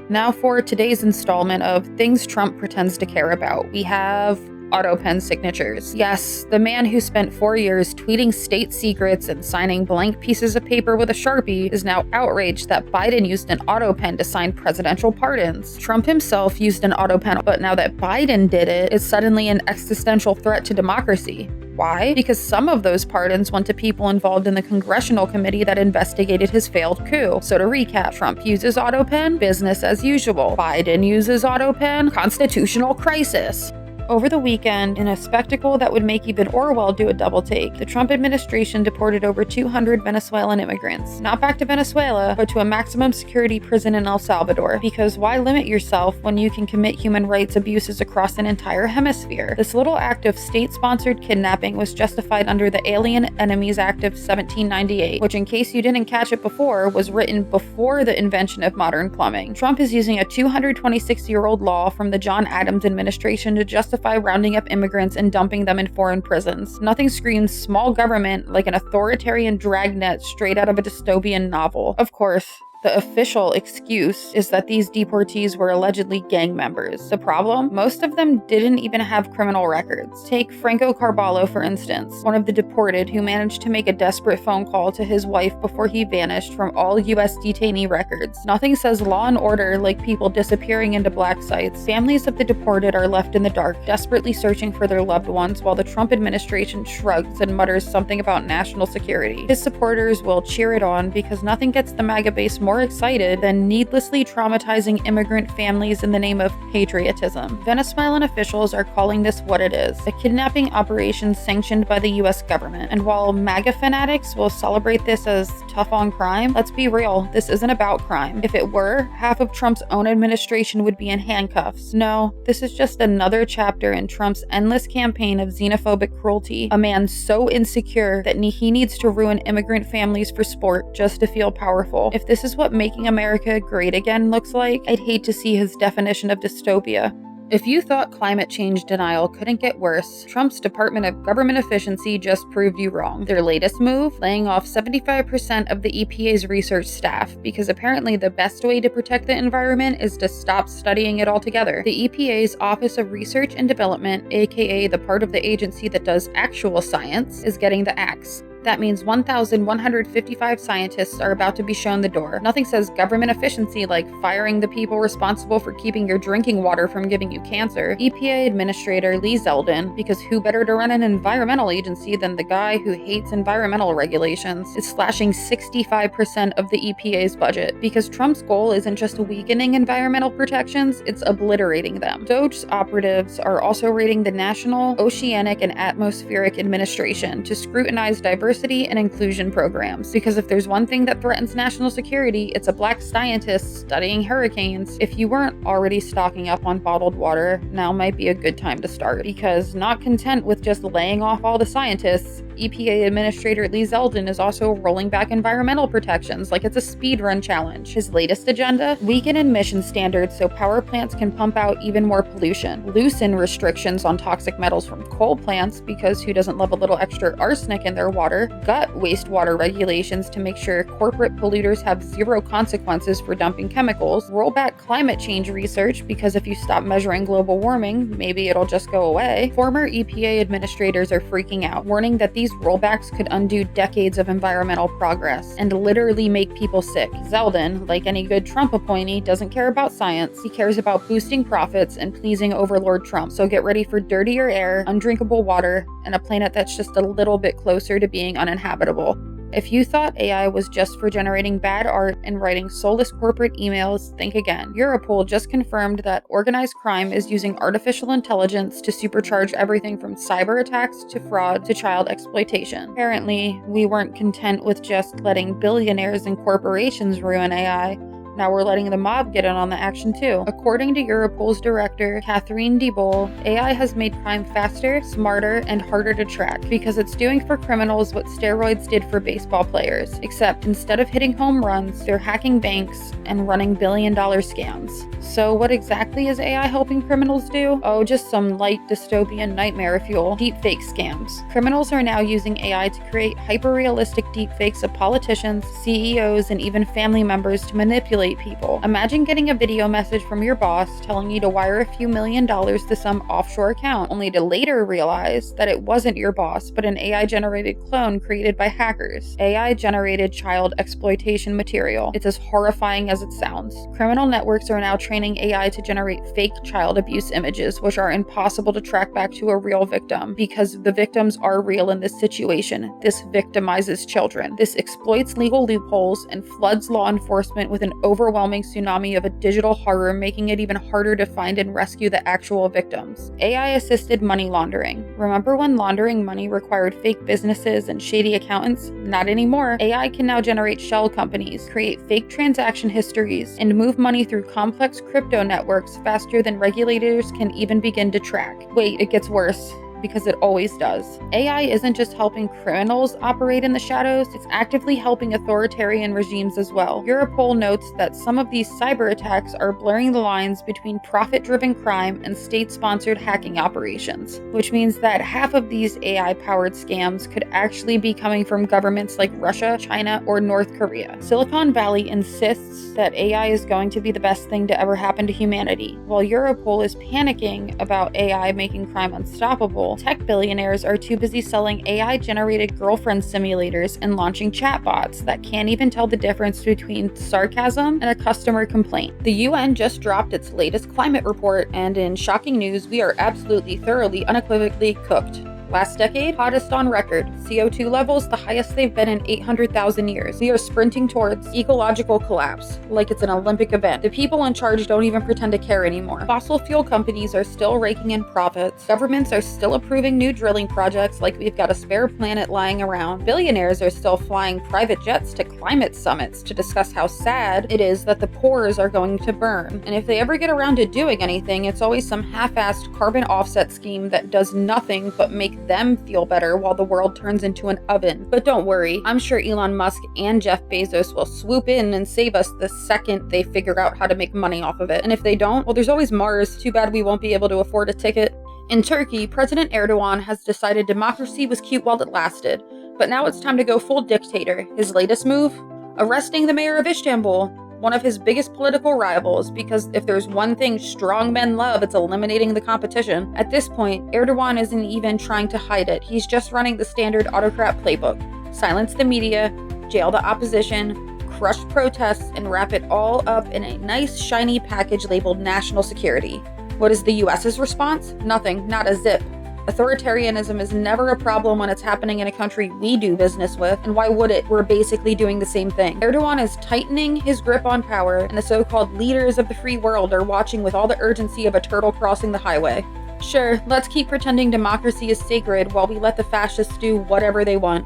Now for today's installment of Things Trump Pretends to Care About. We have AutoPen signatures. Yes, the man who spent 4 years tweeting state secrets and signing blank pieces of paper with a Sharpie is now outraged that Biden used an AutoPen to sign presidential pardons. Trump himself used an AutoPen, but now that Biden did it, it's suddenly an existential threat to democracy. Why? Because some of those pardons went to people involved in the congressional committee that investigated his failed coup. So to recap, Trump uses AutoPen, business as usual. Biden uses AutoPen, constitutional crisis. Over the weekend, in a spectacle that would make even Orwell do a double take, the Trump administration deported over 200 Venezuelan immigrants. Not back to Venezuela, but to a maximum security prison in El Salvador. Because why limit yourself when you can commit human rights abuses across an entire hemisphere? This little act of state-sponsored kidnapping was justified under the Alien Enemies Act of 1798, which, in case you didn't catch it before, was written before the invention of modern plumbing. Trump is using a 226-year-old law from the John Adams administration to justify rounding up immigrants and dumping them in foreign prisons. Nothing screams small government like an authoritarian dragnet straight out of a dystopian novel. Of course, the official excuse is that these deportees were allegedly gang members. The problem? Most of them didn't even have criminal records. Take Franco Carballo, for instance, one of the deported who managed to make a desperate phone call to his wife before he vanished from all U.S. detainee records. Nothing says law and order like people disappearing into black sites. Families of the deported are left in the dark, desperately searching for their loved ones, while the Trump administration shrugs and mutters something about national security. His supporters will cheer it on because nothing gets the MAGA base more excited than needlessly traumatizing immigrant families in the name of patriotism. Venezuelan officials are calling this what it is, a kidnapping operation sanctioned by the US government. And while MAGA fanatics will celebrate this as tough on crime, let's be real, this isn't about crime. If it were, half of Trump's own administration would be in handcuffs. No, this is just another chapter in Trump's endless campaign of xenophobic cruelty, a man so insecure that he needs to ruin immigrant families for sport just to feel powerful. If this is what making America great again looks like, I'd hate to see his definition of dystopia. If you thought climate change denial couldn't get worse, Trump's Department of Government Efficiency just proved you wrong. Their latest move? Laying off 75% of the EPA's research staff, because apparently the best way to protect the environment is to stop studying it altogether. The EPA's Office of Research and Development, aka the part of the agency that does actual science, is getting the axe. That means 1,155 scientists are about to be shown the door. Nothing says government efficiency like firing the people responsible for keeping your drinking water from giving you cancer. EPA Administrator Lee Zeldin, because who better to run an environmental agency than the guy who hates environmental regulations, is slashing 65% of the EPA's budget. Because Trump's goal isn't just weakening environmental protections, it's obliterating them. DOGE's operatives are also raiding the National Oceanic and Atmospheric Administration to scrutinize diversity and inclusion programs. Because if there's one thing that threatens national security, it's a black scientist studying hurricanes. If you weren't already stocking up on bottled water, now might be a good time to start. Because not content with just laying off all the scientists, EPA Administrator Lee Zeldin is also rolling back environmental protections like it's a speedrun challenge. His latest agenda? Weaken emission standards so power plants can pump out even more pollution. Loosen restrictions on toxic metals from coal plants, because who doesn't love a little extra arsenic in their water? Gut wastewater regulations to make sure corporate polluters have zero consequences for dumping chemicals. Roll back climate change research, because if you stop measuring global warming, maybe it'll just go away. Former EPA administrators are freaking out, warning that these rollbacks could undo decades of environmental progress and literally make people sick. Zeldin, like any good Trump appointee, doesn't care about science. He cares about boosting profits and pleasing Overlord Trump. So get ready for dirtier air, undrinkable water, and a planet that's just a little bit closer to being uninhabitable. If you thought AI was just for generating bad art and writing soulless corporate emails, think again. Europol just confirmed that organized crime is using artificial intelligence to supercharge everything from cyber attacks to fraud to child exploitation. Apparently, we weren't content with just letting billionaires and corporations ruin AI. Now we're letting the mob get in on the action too. According to Europol's director, Catherine DeBoll, AI has made crime faster, smarter, and harder to track because it's doing for criminals what steroids did for baseball players, except instead of hitting home runs, they're hacking banks and running billion-dollar scams. So what exactly is AI helping criminals do? Oh, just some light dystopian nightmare fuel. Deepfake scams. Criminals are now using AI to create hyper-realistic deepfakes of politicians, CEOs, and even family members to manipulate people. Imagine getting a video message from your boss telling you to wire a few $1,000,000 to some offshore account, only to later realize that it wasn't your boss, but an AI-generated clone created by hackers. AI-generated child exploitation material. It's as horrifying as it sounds. Criminal networks are now training AI to generate fake child abuse images, which are impossible to track back to a real victim, because the victims are real in this situation. This victimizes children. This exploits legal loopholes and floods law enforcement with an overwhelming tsunami of a digital horror, making it even harder to find and rescue the actual victims. AI-assisted money laundering. Remember when laundering money required fake businesses and shady accountants? Not anymore. AI can now generate shell companies, create fake transaction histories, and move money through complex crypto networks faster than regulators can even begin to track. Wait, it gets worse. Because it always does. AI isn't just helping criminals operate in the shadows, it's actively helping authoritarian regimes as well. Europol notes that some of these cyber attacks are blurring the lines between profit-driven crime and state-sponsored hacking operations, which means that half of these AI-powered scams could actually be coming from governments like Russia, China, or North Korea. Silicon Valley insists that AI is going to be the best thing to ever happen to humanity, while Europol is panicking about AI making crime unstoppable. Tech billionaires are too busy selling AI-generated girlfriend simulators and launching chatbots that can't even tell the difference between sarcasm and a customer complaint. The UN just dropped its latest climate report, and in shocking news, we are absolutely, thoroughly, unequivocally cooked. Last decade, hottest on record. CO2 levels, the highest they've been in 800,000 years. We are sprinting towards ecological collapse, like it's an Olympic event. The people in charge don't even pretend to care anymore. Fossil fuel companies are still raking in profits. Governments are still approving new drilling projects like we've got a spare planet lying around. Billionaires are still flying private jets to climate summits to discuss how sad it is that the pores are going to burn. And if they ever get around to doing anything, it's always some half-assed carbon offset scheme that does nothing but make them feel better while the world turns into an oven. But don't worry, I'm sure Elon Musk and Jeff Bezos will swoop in and save us the second they figure out how to make money off of it. And if they don't, well, there's always Mars. Too bad we won't be able to afford a ticket. In Turkey, President Erdogan has decided democracy was cute while it lasted, but now it's time to go full dictator. His latest move? Arresting the mayor of Istanbul, one of his biggest political rivals, because if there's one thing strong men love, it's eliminating the competition. At this point, Erdogan isn't even trying to hide it. He's just running the standard autocrat playbook. Silence the media, jail the opposition, crush protests, and wrap it all up in a nice shiny package labeled national security. What is the US's response? Nothing, not a zip. Authoritarianism is never a problem when it's happening in a country we do business with, and why would it? We're basically doing the same thing. Erdogan is tightening his grip on power, and the so-called leaders of the free world are watching with all the urgency of a turtle crossing the highway. Sure, let's keep pretending democracy is sacred while we let the fascists do whatever they want.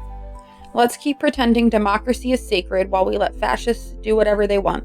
Let's keep pretending democracy is sacred while we let fascists do whatever they want.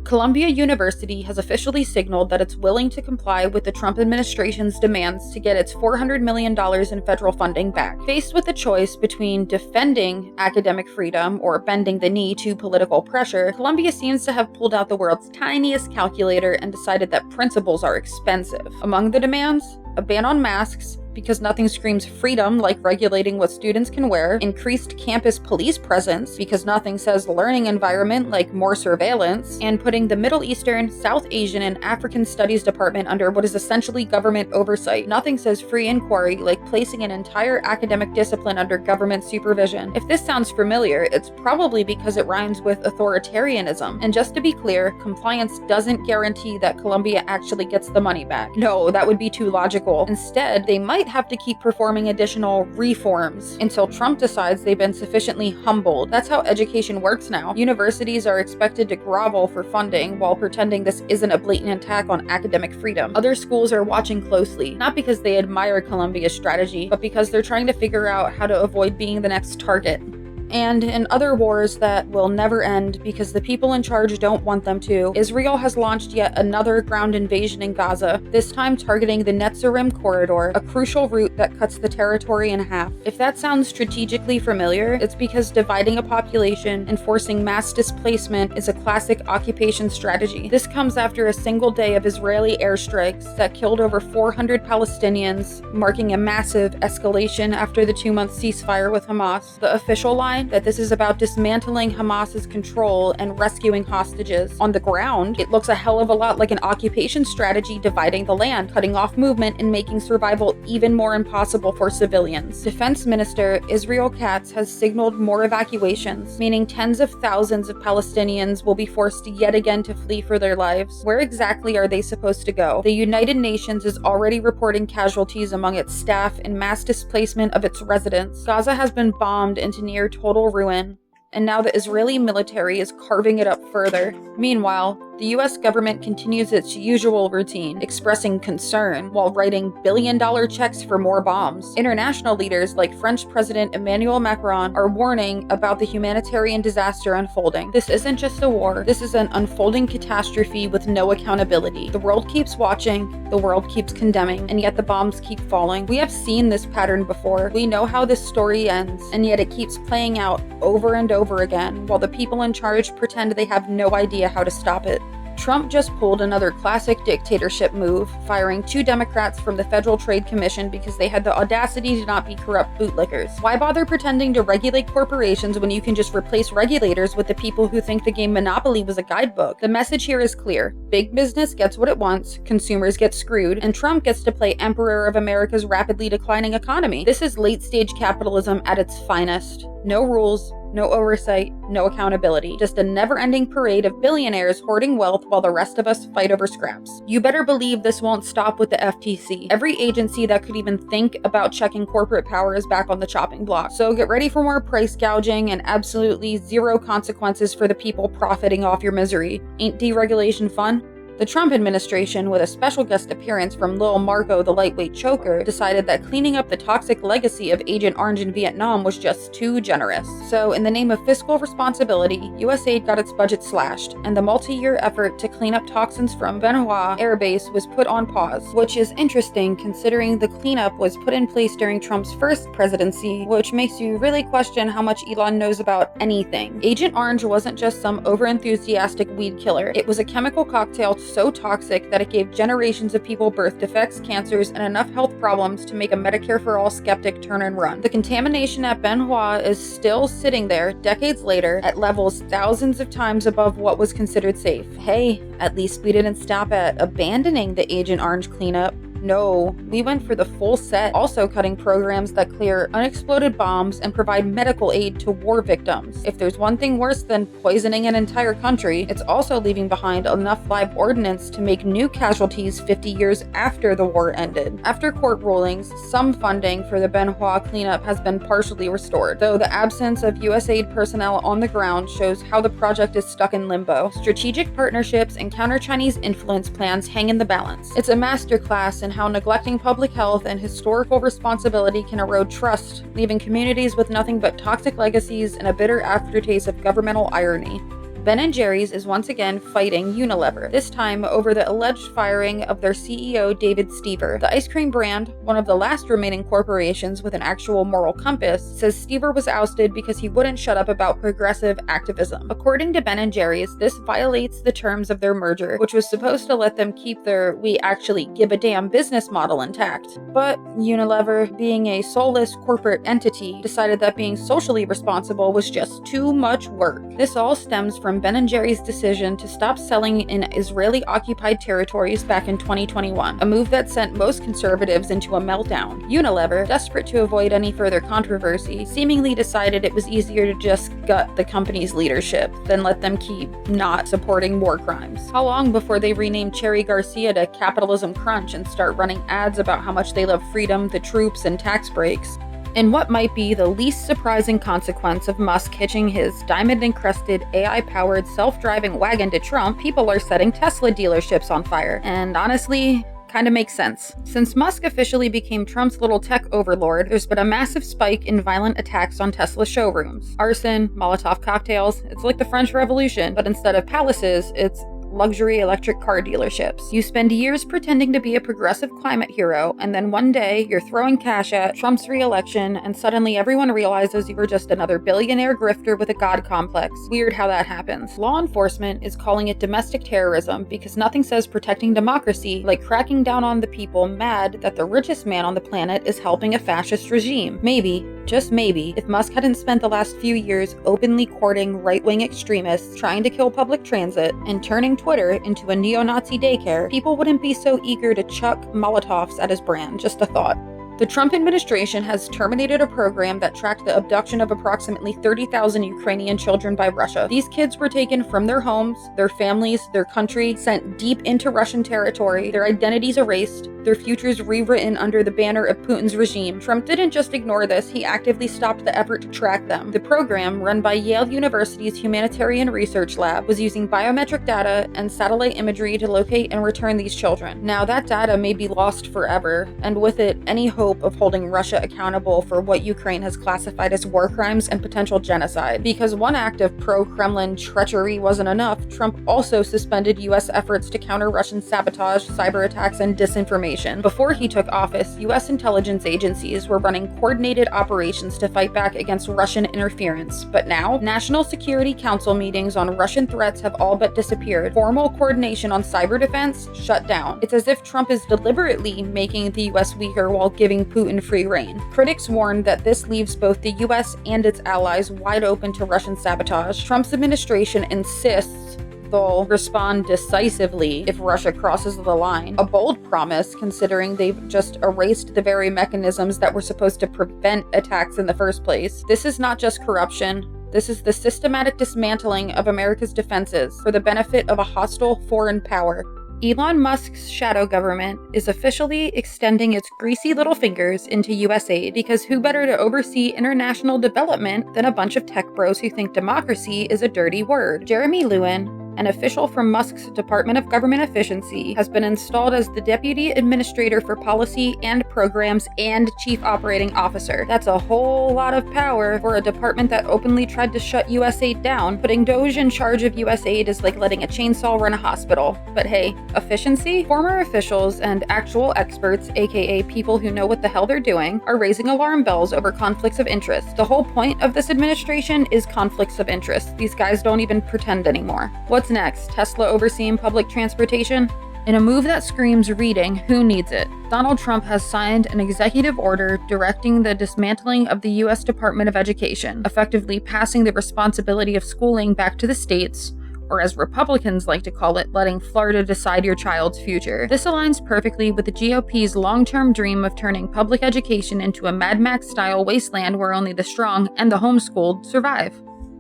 Columbia University has officially signaled that it's willing to comply with the Trump administration's demands to get its $400 million in federal funding back. Faced with the choice between defending academic freedom or bending the knee to political pressure, Columbia seems to have pulled out the world's tiniest calculator and decided that principles are expensive. Among the demands, a ban on masks, because nothing screams freedom like regulating what students can wear, increased campus police presence, because nothing says learning environment like more surveillance, and putting the Middle Eastern, South Asian, and African Studies Department under what is essentially government oversight. Nothing says free inquiry like placing an entire academic discipline under government supervision. If this sounds familiar, it's probably because it rhymes with authoritarianism. And just to be clear, compliance doesn't guarantee that Columbia actually gets the money back. No, that would be too logical. Instead, they might have to keep performing additional reforms until Trump decides they've been sufficiently humbled. That's how education works now. Universities are expected to grovel for funding while pretending this isn't a blatant attack on academic freedom. Other schools are watching closely, not because they admire Columbia's strategy, but because they're trying to figure out how to avoid being the next target. And in other wars that will never end because the people in charge don't want them to, Israel has launched yet another ground invasion in Gaza, this time targeting the Netzarim corridor, a crucial route that cuts the territory in half. If that sounds strategically familiar, it's because dividing a population and forcing mass displacement is a classic occupation strategy. This comes after a single day of Israeli airstrikes that killed over 400 Palestinians, marking a massive escalation after the 2-month ceasefire with Hamas. The official line that this is about dismantling Hamas's control and rescuing hostages. On the ground, it looks a hell of a lot like an occupation strategy dividing the land, cutting off movement and making survival even more impossible for civilians. Defense Minister Israel Katz has signaled more evacuations, meaning tens of thousands of Palestinians will be forced yet again to flee for their lives. Where exactly are they supposed to go? The United Nations is already reporting casualties among its staff and mass displacement of its residents. Gaza has been bombed into near total ruin, and now the Israeli military is carving it up further. Meanwhile, the US government continues its usual routine, expressing concern while writing billion-dollar checks for more bombs. International leaders like French President Emmanuel Macron are warning about the humanitarian disaster unfolding. This isn't just a war, this is an unfolding catastrophe with no accountability. The world keeps watching, the world keeps condemning, and yet the bombs keep falling. We have seen this pattern before. We know how this story ends, and yet it keeps playing out over and over again, while the people in charge pretend they have no idea how to stop it. Trump just pulled another classic dictatorship move, firing 2 Democrats from the Federal Trade Commission because they had the audacity to not be corrupt bootlickers. Why bother pretending to regulate corporations when you can just replace regulators with the people who think the game Monopoly was a guidebook? The message here is clear. Big business gets what it wants, consumers get screwed, and Trump gets to play emperor of America's rapidly declining economy. This is late-stage capitalism at its finest. No rules, no oversight, no accountability. Just a never-ending parade of billionaires hoarding wealth while the rest of us fight over scraps. You better believe this won't stop with the FTC. Every agency that could even think about checking corporate power is back on the chopping block. So get ready for more price gouging and absolutely zero consequences for the people profiting off your misery. Ain't deregulation fun? The Trump administration, with a special guest appearance from Lil Marco the lightweight choker, decided that cleaning up the toxic legacy of Agent Orange in Vietnam was just too generous. So, in the name of fiscal responsibility, USAID got its budget slashed, and the multi-year effort to clean up toxins from Bien Hoa Air Base was put on pause, which is interesting considering the cleanup was put in place during Trump's first presidency, which makes you really question how much Elon knows about anything. Agent Orange wasn't just some overenthusiastic weed killer, it was a chemical cocktail so toxic that it gave generations of people birth defects, cancers, and enough health problems to make a Medicare for all skeptic turn and run. The contamination at Bien Hoa is still sitting there decades later at levels thousands of times above what was considered safe. Hey, at least we didn't stop at abandoning the Agent Orange cleanup. No, we went for the full set, also cutting programs that clear unexploded bombs and provide medical aid to war victims. If there's one thing worse than poisoning an entire country, it's also leaving behind enough live ordnance to make new casualties 50 years after the war ended. After court rulings, some funding for the Bien Hoa cleanup has been partially restored, though the absence of USAID personnel on the ground shows how the project is stuck in limbo. Strategic partnerships and counter-Chinese influence plans hang in the balance. It's a masterclass in how neglecting public health and historical responsibility can erode trust, leaving communities with nothing but toxic legacies and a bitter aftertaste of governmental irony. Ben & Jerry's is once again fighting Unilever, this time over the alleged firing of their CEO David Stever. The ice cream brand, one of the last remaining corporations with an actual moral compass, says Stever was ousted because he wouldn't shut up about progressive activism. According to Ben & Jerry's, this violates the terms of their merger, which was supposed to let them keep their "we actually give a damn" business model intact. But Unilever, being a soulless corporate entity, decided that being socially responsible was just too much work. This all stems from Ben & Jerry's decision to stop selling in Israeli-occupied territories back in 2021, a move that sent most conservatives into a meltdown. Unilever, desperate to avoid any further controversy, seemingly decided it was easier to just gut the company's leadership than let them keep not supporting war crimes. How long before they rename Cherry Garcia to Capitalism Crunch and start running ads about how much they love freedom, the troops, and tax breaks? In what might be the least surprising consequence of Musk hitching his diamond-encrusted, AI-powered, self-driving wagon to Trump, people are setting Tesla dealerships on fire. And honestly, Kinda makes sense. Since Musk officially became Trump's little tech overlord, there's been a massive spike in violent attacks on Tesla showrooms. Arson, Molotov cocktails, it's like the French Revolution, but instead of palaces, it's luxury electric car dealerships. You spend years pretending to be a progressive climate hero, and then one day you're throwing cash at Trump's re-election, and suddenly everyone realizes you were just another billionaire grifter with a god complex. Weird how that happens. Law enforcement is calling it domestic terrorism because nothing says protecting democracy like cracking down on the people mad that the richest man on the planet is helping a fascist regime. Maybe, just maybe, if Musk hadn't spent the last few years openly courting right-wing extremists, trying to kill public transit, and turning Twitter into a neo-Nazi daycare, people wouldn't be so eager to chuck Molotovs at his brand. Just a thought. The Trump administration has terminated a program that tracked the abduction of approximately 30,000 Ukrainian children by Russia. These kids were taken from their homes, their families, their country, sent deep into Russian territory, their identities erased, their futures rewritten under the banner of Putin's regime. Trump didn't just ignore this, he actively stopped the effort to track them. The program, run by Yale University's Humanitarian Research Lab, was using biometric data and satellite imagery to locate and return these children. Now that data may be lost forever, and with it, any hope of holding Russia accountable for what Ukraine has classified as war crimes and potential genocide. Because one act of pro-Kremlin treachery wasn't enough, Trump also suspended U.S. efforts to counter Russian sabotage, cyber attacks, and disinformation. Before he took office, U.S. intelligence agencies were running coordinated operations to fight back against Russian interference. But now, National Security Council meetings on Russian threats have all but disappeared. Formal coordination on cyber defense shut down. It's as if Trump is deliberately making the U.S. weaker while giving Putin free rein. Critics warn that this leaves both the US and its allies wide open to Russian sabotage. Trump's administration insists they'll respond decisively if Russia crosses the line. A bold promise, considering they've just erased the very mechanisms that were supposed to prevent attacks in the first place. This is not just corruption. This is the systematic dismantling of America's defenses for the benefit of a hostile foreign power. Elon Musk's shadow government is officially extending its greasy little fingers into US aid, because who better to oversee international development than a bunch of tech bros who think democracy is a dirty word? Jeremy Lewin, an official from Musk's Department of Government Efficiency, has been installed as the Deputy Administrator for Policy and Programs and Chief Operating Officer. That's a whole lot of power for a department that openly tried to shut USAID down. Putting Doge in charge of USAID is like letting a chainsaw run a hospital. But hey, efficiency? Former officials and actual experts, aka people who know what the hell they're doing, are raising alarm bells over conflicts of interest. The whole point of this administration is conflicts of interest. These guys don't even pretend anymore. What's next? Tesla overseeing public transportation? In a move that screams reading, who needs it? Donald Trump has signed an executive order directing the dismantling of the U.S. Department of Education, effectively passing the responsibility of schooling back to the states, or as Republicans like to call it, letting Florida decide your child's future. This aligns perfectly with the GOP's long-term dream of turning public education into a Mad Max-style wasteland where only the strong and the homeschooled survive.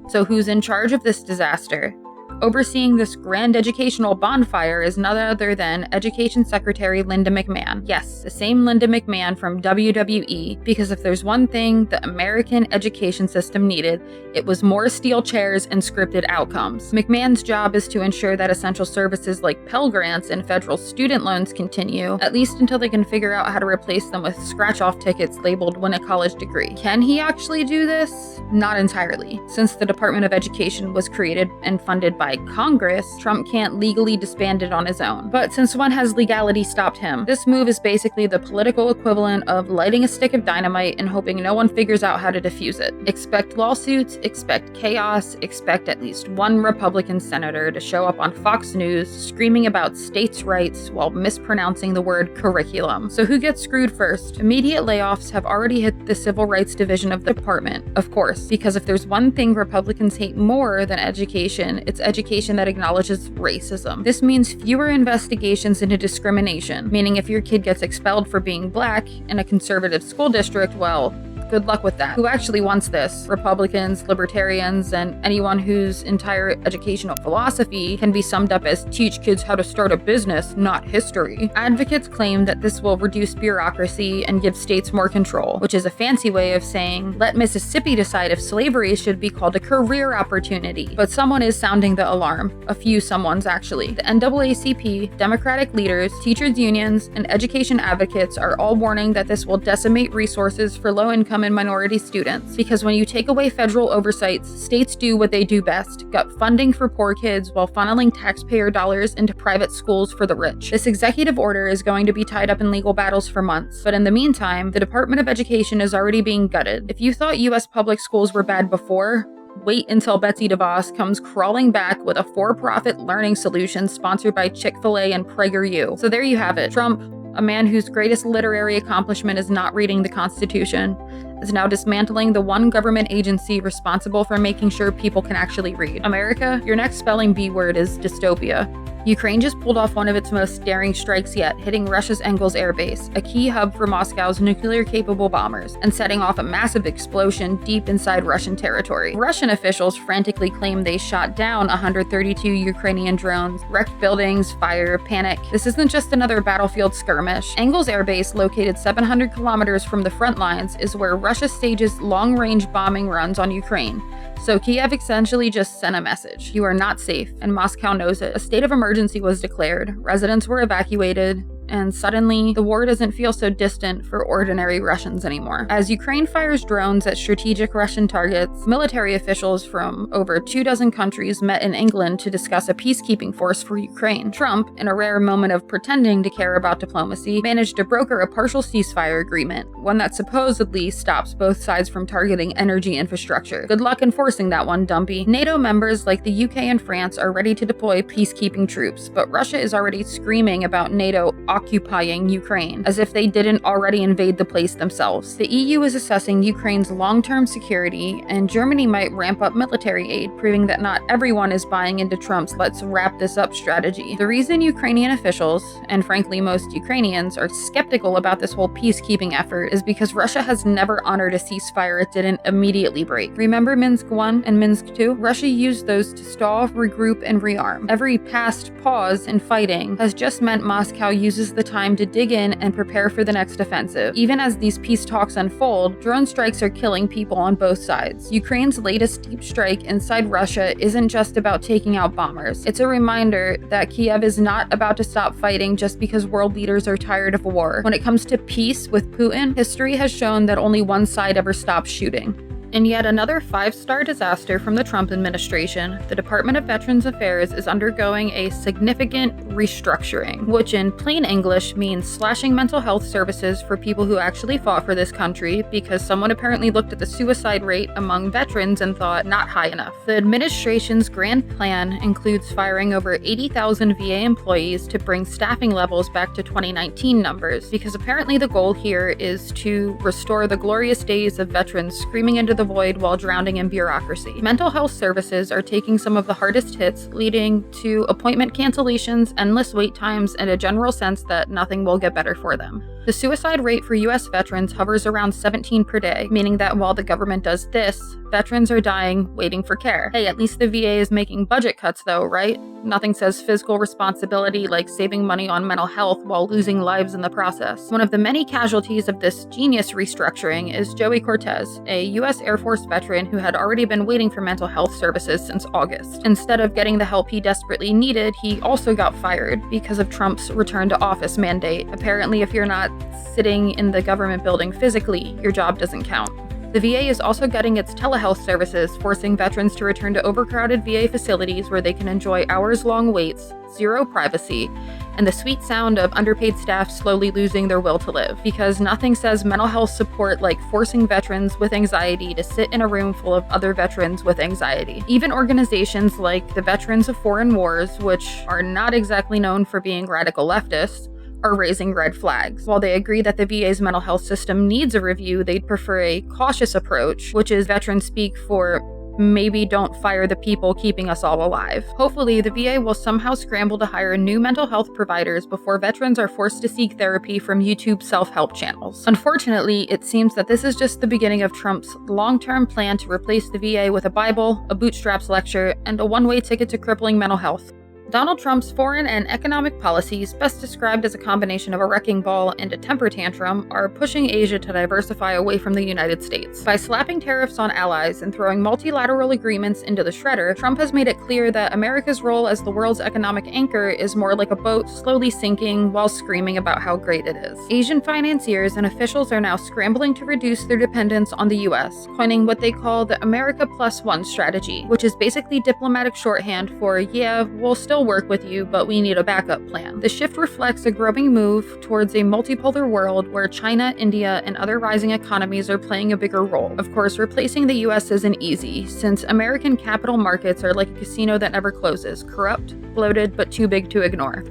So who's in charge of this disaster? Overseeing this grand educational bonfire is none other than Education Secretary Linda McMahon. Yes, the same Linda McMahon from WWE, because if there's one thing the American education system needed, it was more steel chairs and scripted outcomes. McMahon's job is to ensure that essential services like Pell Grants and federal student loans continue, at least until they can figure out how to replace them with scratch-off tickets labeled "win a college degree." Can he actually do this? Not entirely. Since the Department of Education was created and funded by Congress, Trump can't legally disband it on his own. But since when has legality stopped him? This move is basically the political equivalent of lighting a stick of dynamite and hoping no one figures out how to defuse it. Expect lawsuits, expect chaos, expect at least one Republican senator to show up on Fox News screaming about states' rights while mispronouncing the word curriculum. So who gets screwed first? Immediate layoffs have already hit the Civil Rights Division of the department, of course, because if there's one thing Republicans hate more than education, it's education that acknowledges racism. This means fewer investigations into discrimination, meaning if your kid gets expelled for being black in a conservative school district, well, Good luck with that. Who actually wants this? Republicans, libertarians, and anyone whose entire educational philosophy can be summed up as teach kids how to start a business, not history. Advocates claim that this will reduce bureaucracy and give states more control, which is a fancy way of saying, let Mississippi decide if slavery should be called a career opportunity. But someone is sounding the alarm. A few someones, actually. The NAACP, Democratic leaders, teachers' unions, and education advocates are all warning that this will decimate resources for low-income and minority students. Because when you take away federal oversights, states do what they do best, gut funding for poor kids while funneling taxpayer dollars into private schools for the rich. This executive order is going to be tied up in legal battles for months, but in the meantime, the Department of Education is already being gutted. If you thought US public schools were bad before, wait until Betsy DeVos comes crawling back with a for-profit learning solution sponsored by Chick-fil-A and PragerU. So there you have it. Trump, a man whose greatest literary accomplishment is not reading the Constitution, is now dismantling the one government agency responsible for making sure people can actually read. America, your next spelling bee word is dystopia. Ukraine just pulled off one of its most daring strikes yet, hitting Russia's Engels air base, a key hub for Moscow's nuclear-capable bombers, and setting off a massive explosion deep inside Russian territory. Russian officials frantically claim they shot down 132 Ukrainian drones, wrecked buildings, fire, panic. This isn't just another battlefield skirmish. Engels air base, located 700 kilometers from the front lines, is where Russia stages long-range bombing runs on Ukraine. So Kiev essentially just sent a message. You are not safe, and Moscow knows it. A state of emergency was declared, residents were evacuated, and suddenly, the war doesn't feel so distant for ordinary Russians anymore. As Ukraine fires drones at strategic Russian targets, military officials from over 24 countries met in England to discuss a peacekeeping force for Ukraine. Trump, in a rare moment of pretending to care about diplomacy, managed to broker a partial ceasefire agreement, one that supposedly stops both sides from targeting energy infrastructure. Good luck enforcing that one, dumpy. NATO members like the UK and France are ready to deploy peacekeeping troops, but Russia is already screaming about NATO occupying Ukraine, as if they didn't already invade the place themselves. The EU is assessing Ukraine's long-term security, and Germany might ramp up military aid, proving that not everyone is buying into Trump's let's wrap this up strategy. The reason Ukrainian officials, and frankly most Ukrainians, are skeptical about this whole peacekeeping effort is because Russia has never honored a ceasefire it didn't immediately break. Remember Minsk 1 and Minsk 2? Russia used those to stall, regroup, and rearm. Every past pause in fighting has just meant Moscow uses the time to dig in and prepare for the next offensive. Even as these peace talks unfold, drone strikes are killing people on both sides. Ukraine's latest deep strike inside Russia isn't just about taking out bombers. It's a reminder that Kiev is not about to stop fighting just because world leaders are tired of war. When it comes to peace with Putin, history has shown that only one side ever stops shooting. In yet another five-star disaster from the Trump administration, the Department of Veterans Affairs is undergoing a significant restructuring, which in plain English means slashing mental health services for people who actually fought for this country because someone apparently looked at the suicide rate among veterans and thought not high enough. The administration's grand plan includes firing over 80,000 VA employees to bring staffing levels back to 2019 numbers, because apparently the goal here is to restore the glorious days of veterans screaming into the void while drowning in bureaucracy. Mental health services are taking some of the hardest hits, leading to appointment cancellations, endless wait times, and a general sense that nothing will get better for them. The suicide rate for US veterans hovers around 17 per day, meaning that while the government does this, veterans are dying waiting for care. Hey, at least the VA is making budget cuts though, right? Nothing says fiscal responsibility like saving money on mental health while losing lives in the process. One of the many casualties of this genius restructuring is Joey Cortez, a US Air Force veteran who had already been waiting for mental health services since August. Instead of getting the help he desperately needed, he also got fired because of Trump's return to office mandate. Apparently, if you're not sitting in the government building physically, your job doesn't count. The VA is also gutting its telehealth services, forcing veterans to return to overcrowded VA facilities where they can enjoy hours-long waits, zero privacy, and the sweet sound of underpaid staff slowly losing their will to live. Because nothing says mental health support like forcing veterans with anxiety to sit in a room full of other veterans with anxiety. Even organizations like the Veterans of Foreign Wars, which are not exactly known for being radical leftists, are raising red flags. While they agree that the VA's mental health system needs a review, they'd prefer a cautious approach, which is veterans speak for maybe don't fire the people keeping us all alive. Hopefully, the VA will somehow scramble to hire new mental health providers before veterans are forced to seek therapy from YouTube self-help channels. Unfortunately, it seems that this is just the beginning of Trump's long-term plan to replace the VA with a Bible, a bootstraps lecture, and a one-way ticket to crippling mental health. Donald Trump's foreign and economic policies, best described as a combination of a wrecking ball and a temper tantrum, are pushing Asia to diversify away from the United States. By slapping tariffs on allies and throwing multilateral agreements into the shredder, Trump has made it clear that America's role as the world's economic anchor is more like a boat slowly sinking while screaming about how great it is. Asian financiers and officials are now scrambling to reduce their dependence on the US, coining what they call the America Plus One strategy, which is basically diplomatic shorthand for, yeah, we'll still work with you, but we need a backup plan. The shift reflects a growing move towards a multipolar world where China, India, and other rising economies are playing a bigger role. Of course, replacing the US isn't easy, since American capital markets are like a casino that never closes, corrupt, bloated, but too big to ignore.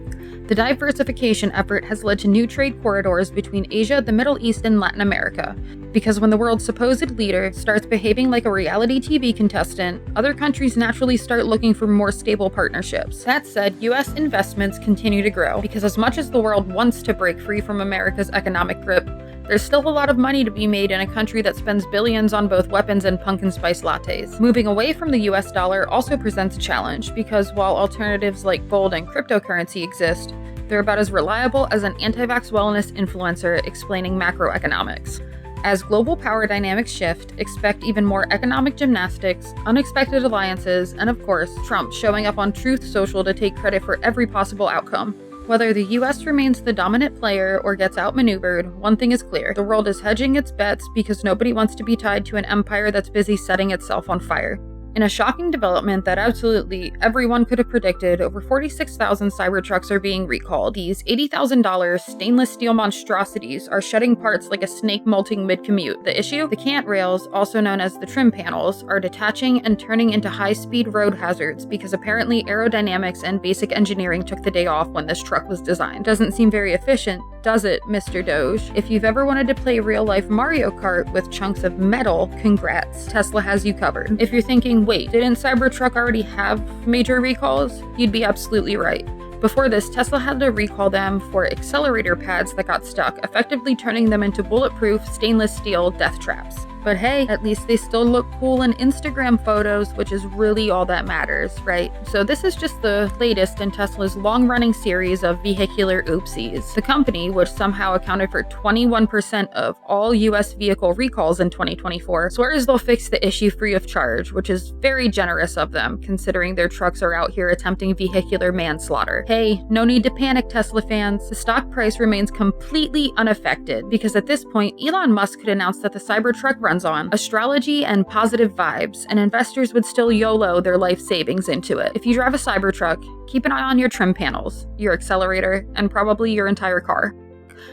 The diversification effort has led to new trade corridors between Asia, the Middle East, and Latin America. Because when the world's supposed leader starts behaving like a reality TV contestant, other countries naturally start looking for more stable partnerships. That said, US investments continue to grow, because as much as the world wants to break free from America's economic grip, there's still a lot of money to be made in a country that spends billions on both weapons and pumpkin spice lattes. Moving away from the US dollar also presents a challenge, because while alternatives like gold and cryptocurrency exist, they're about as reliable as an anti-vax wellness influencer explaining macroeconomics. As global power dynamics shift, expect even more economic gymnastics, unexpected alliances, and of course, Trump showing up on Truth Social to take credit for every possible outcome. Whether the US remains the dominant player or gets outmaneuvered, one thing is clear: the world is hedging its bets because nobody wants to be tied to an empire that's busy setting itself on fire. In a shocking development that absolutely everyone could have predicted, over 46,000 Cybertrucks are being recalled. These $80,000 stainless steel monstrosities are shedding parts like a snake molting mid-commute. The issue? The cant rails, also known as the trim panels, are detaching and turning into high-speed road hazards because apparently aerodynamics and basic engineering took the day off when this truck was designed. Doesn't seem very efficient, does it, Mr. Doge? If you've ever wanted to play real-life Mario Kart with chunks of metal, congrats, Tesla has you covered. If you're thinking, wait, didn't Cybertruck already have major recalls? You'd be absolutely right. Before this, Tesla had to recall them for accelerator pads that got stuck, effectively turning them into bulletproof stainless steel death traps. But hey, at least they still look cool in Instagram photos, which is really all that matters, right? So this is just the latest in Tesla's long-running series of vehicular oopsies. The company, which somehow accounted for 21% of all US vehicle recalls in 2024, swears they'll fix the issue free of charge, which is very generous of them, considering their trucks are out here attempting vehicular manslaughter. Hey, no need to panic, Tesla fans. The stock price remains completely unaffected, because at this point, Elon Musk could announce that the Cybertruck runs on astrology and positive vibes, and investors would still YOLO their life savings into it. If you drive a Cybertruck, keep an eye on your trim panels, your accelerator, and probably your entire car.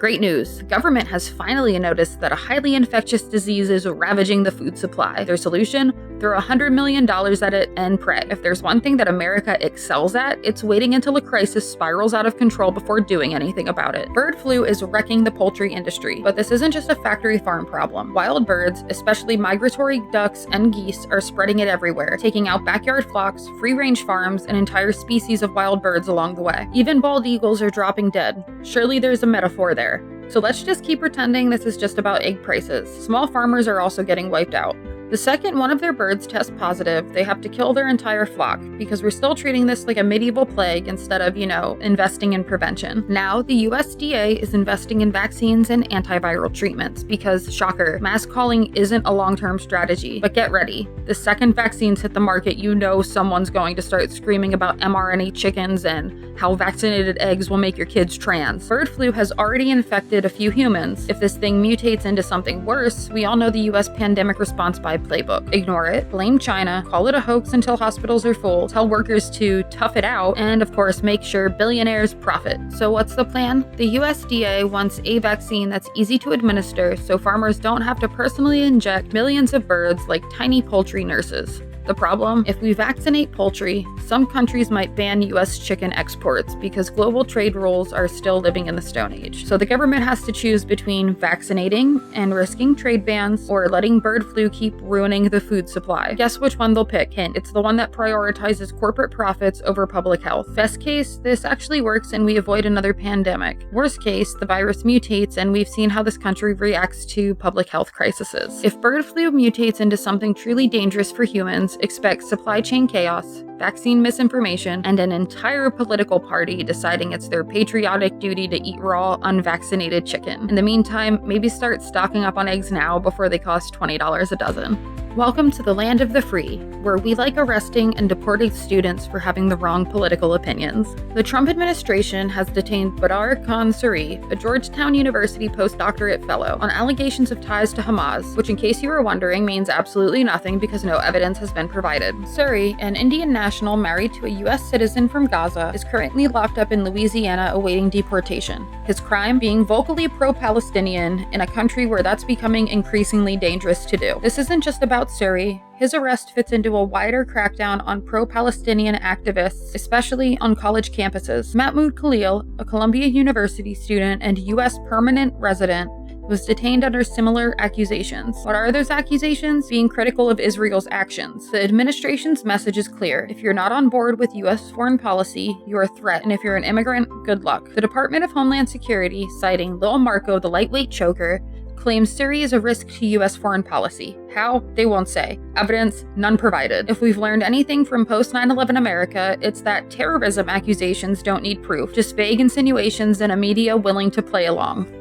Great news. The government has finally noticed that a highly infectious disease is ravaging the food supply. Their solution? Throw $100 million at it and pray. If there's one thing that America excels at, it's waiting until a crisis spirals out of control before doing anything about it. Bird flu is wrecking the poultry industry, but this isn't just a factory farm problem. Wild birds, especially migratory ducks and geese, are spreading it everywhere, taking out backyard flocks, free-range farms, and entire species of wild birds along the way. Even bald eagles are dropping dead. Surely there's a metaphor there. So let's just keep pretending this is just about egg prices. Small farmers are also getting wiped out. The second one of their birds tests positive, they have to kill their entire flock, because we're still treating this like a medieval plague instead of, investing in prevention. Now, the USDA is investing in vaccines and antiviral treatments because, shocker, mass calling isn't a long-term strategy. But get ready. The second vaccines hit the market, someone's going to start screaming about mRNA chickens and how vaccinated eggs will make your kids trans. Bird flu has already infected a few humans. If this thing mutates into something worse, we all know the US pandemic response by playbook. Ignore it, blame China, call it a hoax until hospitals are full, tell workers to tough it out, and of course make sure billionaires profit. So what's the plan? The USDA wants a vaccine that's easy to administer so farmers don't have to personally inject millions of birds like tiny poultry nurses. The problem? If we vaccinate poultry, some countries might ban US chicken exports because global trade rules are still living in the Stone Age. So the government has to choose between vaccinating and risking trade bans or letting bird flu keep ruining the food supply. Guess which one they'll pick? Hint, it's the one that prioritizes corporate profits over public health. Best case, this actually works and we avoid another pandemic. Worst case, the virus mutates and we've seen how this country reacts to public health crises. If bird flu mutates into something truly dangerous for humans, expect supply chain chaos, vaccine misinformation, and an entire political party deciding it's their patriotic duty to eat raw, unvaccinated chicken. In the meantime, maybe start stocking up on eggs now before they cost $20 a dozen. Welcome to the land of the free, where we like arresting and deporting students for having the wrong political opinions. The Trump administration has detained Badar Khan Suri, a Georgetown University postdoctorate fellow, on allegations of ties to Hamas, which in case you were wondering means absolutely nothing because no evidence has been provided. Suri, an Indian national married to a US citizen from Gaza, is currently locked up in Louisiana awaiting deportation. His crime being vocally pro-Palestinian in a country where that's becoming increasingly dangerous to do. This isn't just about Suri. His arrest fits into a wider crackdown on pro-Palestinian activists, especially on college campuses. Mahmoud Khalil, a Columbia University student and US permanent resident, was detained under similar accusations. What are those accusations? Being critical of Israel's actions. The administration's message is clear. If you're not on board with US foreign policy, you're a threat, and if you're an immigrant, good luck. The Department of Homeland Security, citing Lil Marco, the lightweight choker, claims Suri is a risk to US foreign policy. How? They won't say. Evidence? None provided. If we've learned anything from post-9/11 America, it's that terrorism accusations don't need proof, just vague insinuations and a media willing to play along.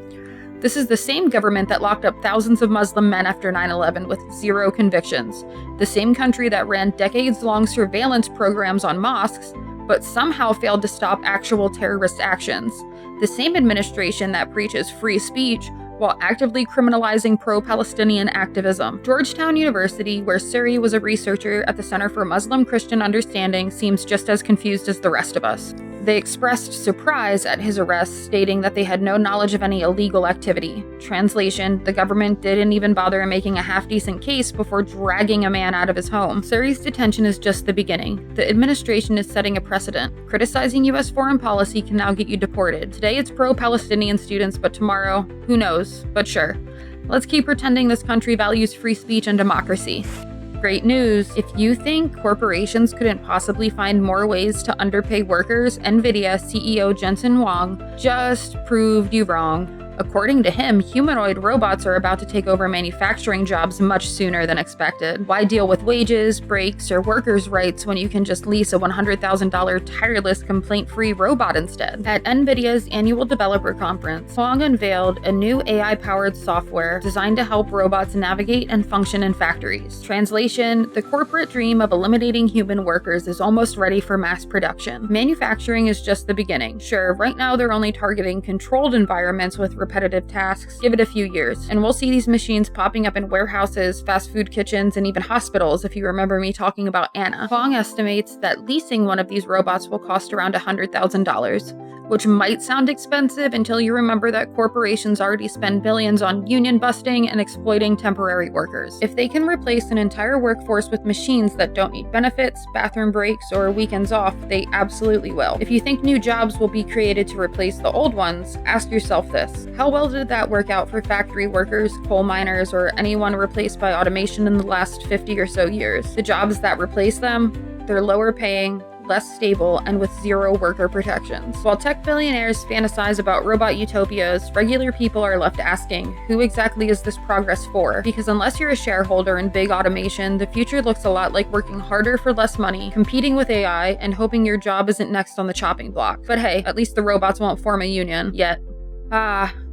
This is the same government that locked up thousands of Muslim men after 9/11 with zero convictions. The same country that ran decades-long surveillance programs on mosques, but somehow failed to stop actual terrorist actions. The same administration that preaches free speech while actively criminalizing pro-Palestinian activism. Georgetown University, where Suri was a researcher at the Center for Muslim-Christian Understanding, seems just as confused as the rest of us. They expressed surprise at his arrest, stating that they had no knowledge of any illegal activity. Translation, the government didn't even bother making a half-decent case before dragging a man out of his home. Suri's detention is just the beginning. The administration is setting a precedent. Criticizing US foreign policy can now get you deported. Today it's pro-Palestinian students, but tomorrow, who knows? But sure. Let's keep pretending this country values free speech and democracy. Great news! If you think corporations couldn't possibly find more ways to underpay workers, NVIDIA CEO Jensen Huang just proved you wrong. According to him, humanoid robots are about to take over manufacturing jobs much sooner than expected. Why deal with wages, breaks, or workers' rights when you can just lease a $100,000 tireless, complaint-free robot instead? At NVIDIA's annual developer conference, Huang unveiled a new AI-powered software designed to help robots navigate and function in factories. Translation, the corporate dream of eliminating human workers is almost ready for mass production. Manufacturing is just the beginning. Sure, right now they're only targeting controlled environments with repetitive tasks. Give it a few years, and we'll see these machines popping up in warehouses, fast food kitchens, and even hospitals, if you remember me talking about Anna. Huang estimates that leasing one of these robots will cost around $100,000, which might sound expensive until you remember that corporations already spend billions on union busting and exploiting temporary workers. If they can replace an entire workforce with machines that don't need benefits, bathroom breaks, or weekends off, they absolutely will. If you think new jobs will be created to replace the old ones, ask yourself this. How well did that work out for factory workers, coal miners, or anyone replaced by automation in the last 50 or so years? The jobs that replace them, they're lower paying, less stable, and with zero worker protections. While tech billionaires fantasize about robot utopias, regular people are left asking, who exactly is this progress for? Because unless you're a shareholder in big automation, the future looks a lot like working harder for less money, competing with AI, and hoping your job isn't next on the chopping block. But hey, at least the robots won't form a union. Yet.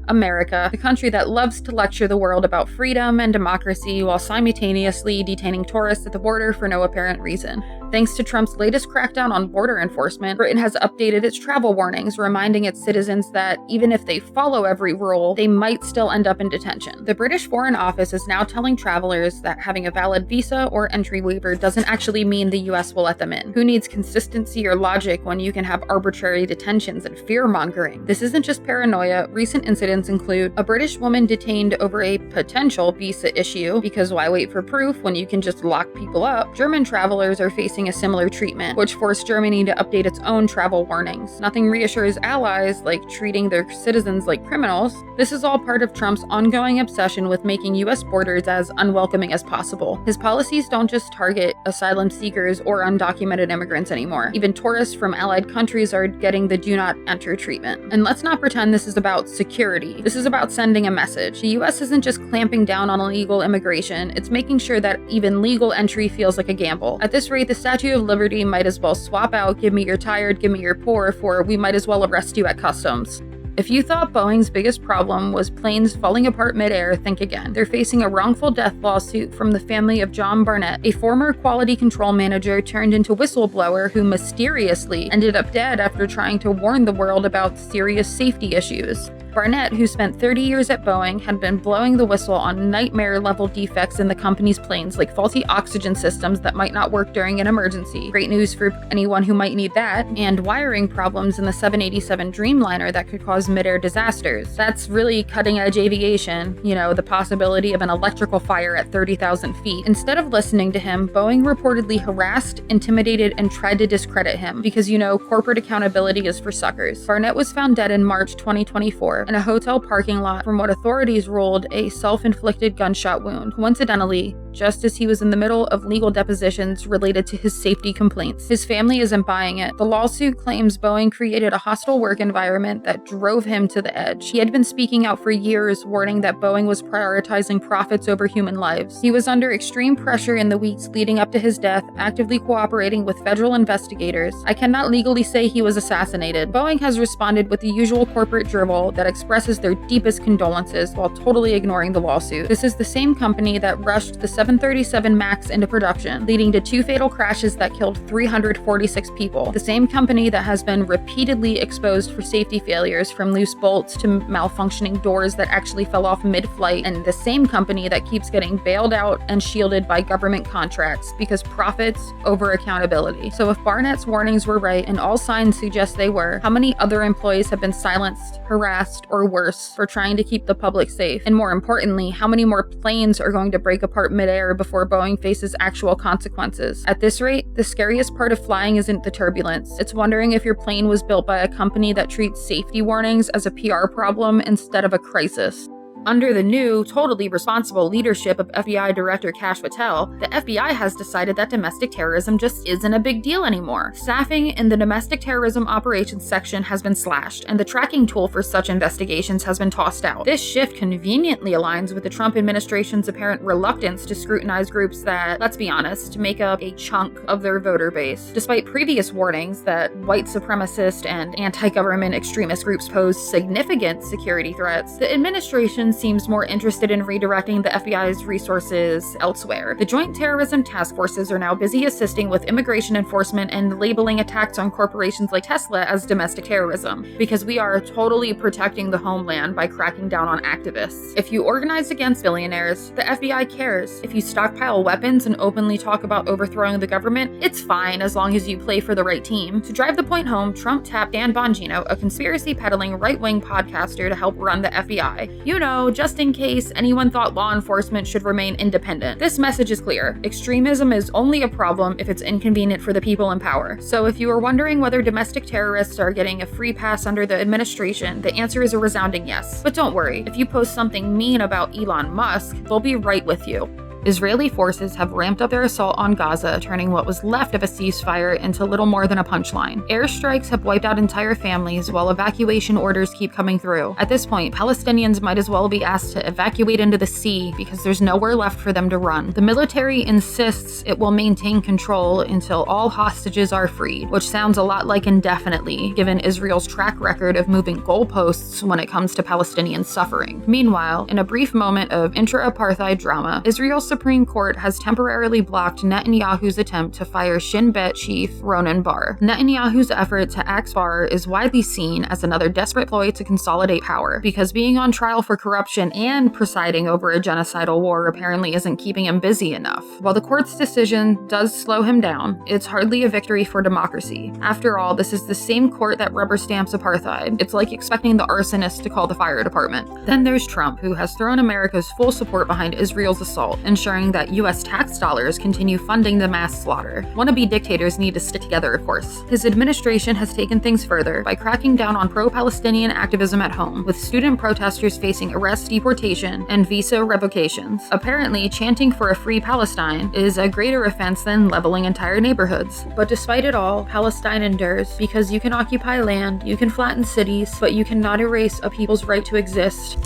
America, the country that loves to lecture the world about freedom and democracy while simultaneously detaining tourists at the border for no apparent reason. Thanks to Trump's latest crackdown on border enforcement, Britain has updated its travel warnings, reminding its citizens that even if they follow every rule, they might still end up in detention. The British Foreign Office is now telling travelers that having a valid visa or entry waiver doesn't actually mean the US will let them in. Who needs consistency or logic when you can have arbitrary detentions and fear-mongering? This isn't just paranoia. Recent incidents include a British woman detained over a potential visa issue, because why wait for proof when you can just lock people up? German travelers are facing a similar treatment, which forced Germany to update its own travel warnings. Nothing reassures allies like treating their citizens like criminals. This is all part of Trump's ongoing obsession with making US borders as unwelcoming as possible. His policies don't just target asylum seekers or undocumented immigrants anymore. Even tourists from allied countries are getting the do not enter treatment. And let's not pretend this is about security. This is about sending a message. The US isn't just clamping down on illegal immigration, it's making sure that even legal entry feels like a gamble. At this rate, the Statue of Liberty might as well swap out "give me your tired, give me your poor" for "we might as well arrest you at customs." If you thought Boeing's biggest problem was planes falling apart midair, think again. They're facing a wrongful death lawsuit from the family of John Barnett, a former quality control manager turned into whistleblower who mysteriously ended up dead after trying to warn the world about serious safety issues. Barnett, who spent 30 years at Boeing, had been blowing the whistle on nightmare-level defects in the company's planes, like faulty oxygen systems that might not work during an emergency. Great news for anyone who might need that. And wiring problems in the 787 Dreamliner that could cause mid-air disasters. That's really cutting-edge aviation, the possibility of an electrical fire at 30,000 feet. Instead of listening to him, Boeing reportedly harassed, intimidated, and tried to discredit him because, corporate accountability is for suckers. Barnett was found dead in March 2024. In a hotel parking lot from what authorities ruled a self-inflicted gunshot wound, coincidentally, just as he was in the middle of legal depositions related to his safety complaints. His family isn't buying it. The lawsuit claims Boeing created a hostile work environment that drove him to the edge. He had been speaking out for years, warning that Boeing was prioritizing profits over human lives. He was under extreme pressure in the weeks leading up to his death, actively cooperating with federal investigators. I cannot legally say he was assassinated. Boeing has responded with the usual corporate drivel that expresses their deepest condolences while totally ignoring the lawsuit. This is the same company that rushed the 737 MAX into production, leading to 2 fatal crashes that killed 346 people. The same company that has been repeatedly exposed for safety failures, from loose bolts to malfunctioning doors that actually fell off mid-flight, and the same company that keeps getting bailed out and shielded by government contracts because profits over accountability. So if Barnett's warnings were right, and all signs suggest they were, how many other employees have been silenced, harassed, or worse for trying to keep the public safe? And more importantly, how many more planes are going to break apart midair before Boeing faces actual consequences? At this rate, the scariest part of flying isn't the turbulence. It's wondering if your plane was built by a company that treats safety warnings as a PR problem instead of a crisis. Under the new, totally responsible leadership of FBI Director Kash Patel, the FBI has decided that domestic terrorism just isn't a big deal anymore. Staffing in the Domestic Terrorism Operations section has been slashed, and the tracking tool for such investigations has been tossed out. This shift conveniently aligns with the Trump administration's apparent reluctance to scrutinize groups that, let's be honest, make up a chunk of their voter base. Despite previous warnings that white supremacist and anti-government extremist groups pose significant security threats, the administration seems more interested in redirecting the FBI's resources elsewhere. The Joint Terrorism Task Forces are now busy assisting with immigration enforcement and labeling attacks on corporations like Tesla as domestic terrorism, because we are totally protecting the homeland by cracking down on activists. If you organize against billionaires, the FBI cares. If you stockpile weapons and openly talk about overthrowing the government, it's fine as long as you play for the right team. To drive the point home, Trump tapped Dan Bongino, a conspiracy-peddling right-wing podcaster, to help run the FBI. Just in case anyone thought law enforcement should remain independent. This message is clear. Extremism is only a problem if it's inconvenient for the people in power. So if you are wondering whether domestic terrorists are getting a free pass under the administration, the answer is a resounding yes. But don't worry, if you post something mean about Elon Musk, they'll be right with you. Israeli forces have ramped up their assault on Gaza, turning what was left of a ceasefire into little more than a punchline. Airstrikes have wiped out entire families, while evacuation orders keep coming through. At this point, Palestinians might as well be asked to evacuate into the sea because there's nowhere left for them to run. The military insists it will maintain control until all hostages are freed, which sounds a lot like indefinitely, given Israel's track record of moving goalposts when it comes to Palestinian suffering. Meanwhile, in a brief moment of intra-apartheid drama, Israel Supreme Court has temporarily blocked Netanyahu's attempt to fire Shin Bet chief Ronan Bar. Netanyahu's effort to axe Bar is widely seen as another desperate ploy to consolidate power, because being on trial for corruption and presiding over a genocidal war apparently isn't keeping him busy enough. While the court's decision does slow him down, it's hardly a victory for democracy. After all, this is the same court that rubber stamps apartheid. It's like expecting the arsonist to call the fire department. Then there's Trump, who has thrown America's full support behind Israel's assault, ensuring that US tax dollars continue funding the mass slaughter. Wannabe dictators need to stick together, of course. His administration has taken things further by cracking down on pro-Palestinian activism at home, with student protesters facing arrest, deportation, and visa revocations. Apparently, chanting for a free Palestine is a greater offense than leveling entire neighborhoods. But despite it all, Palestine endures, because you can occupy land, you can flatten cities, but you cannot erase a people's right to exist.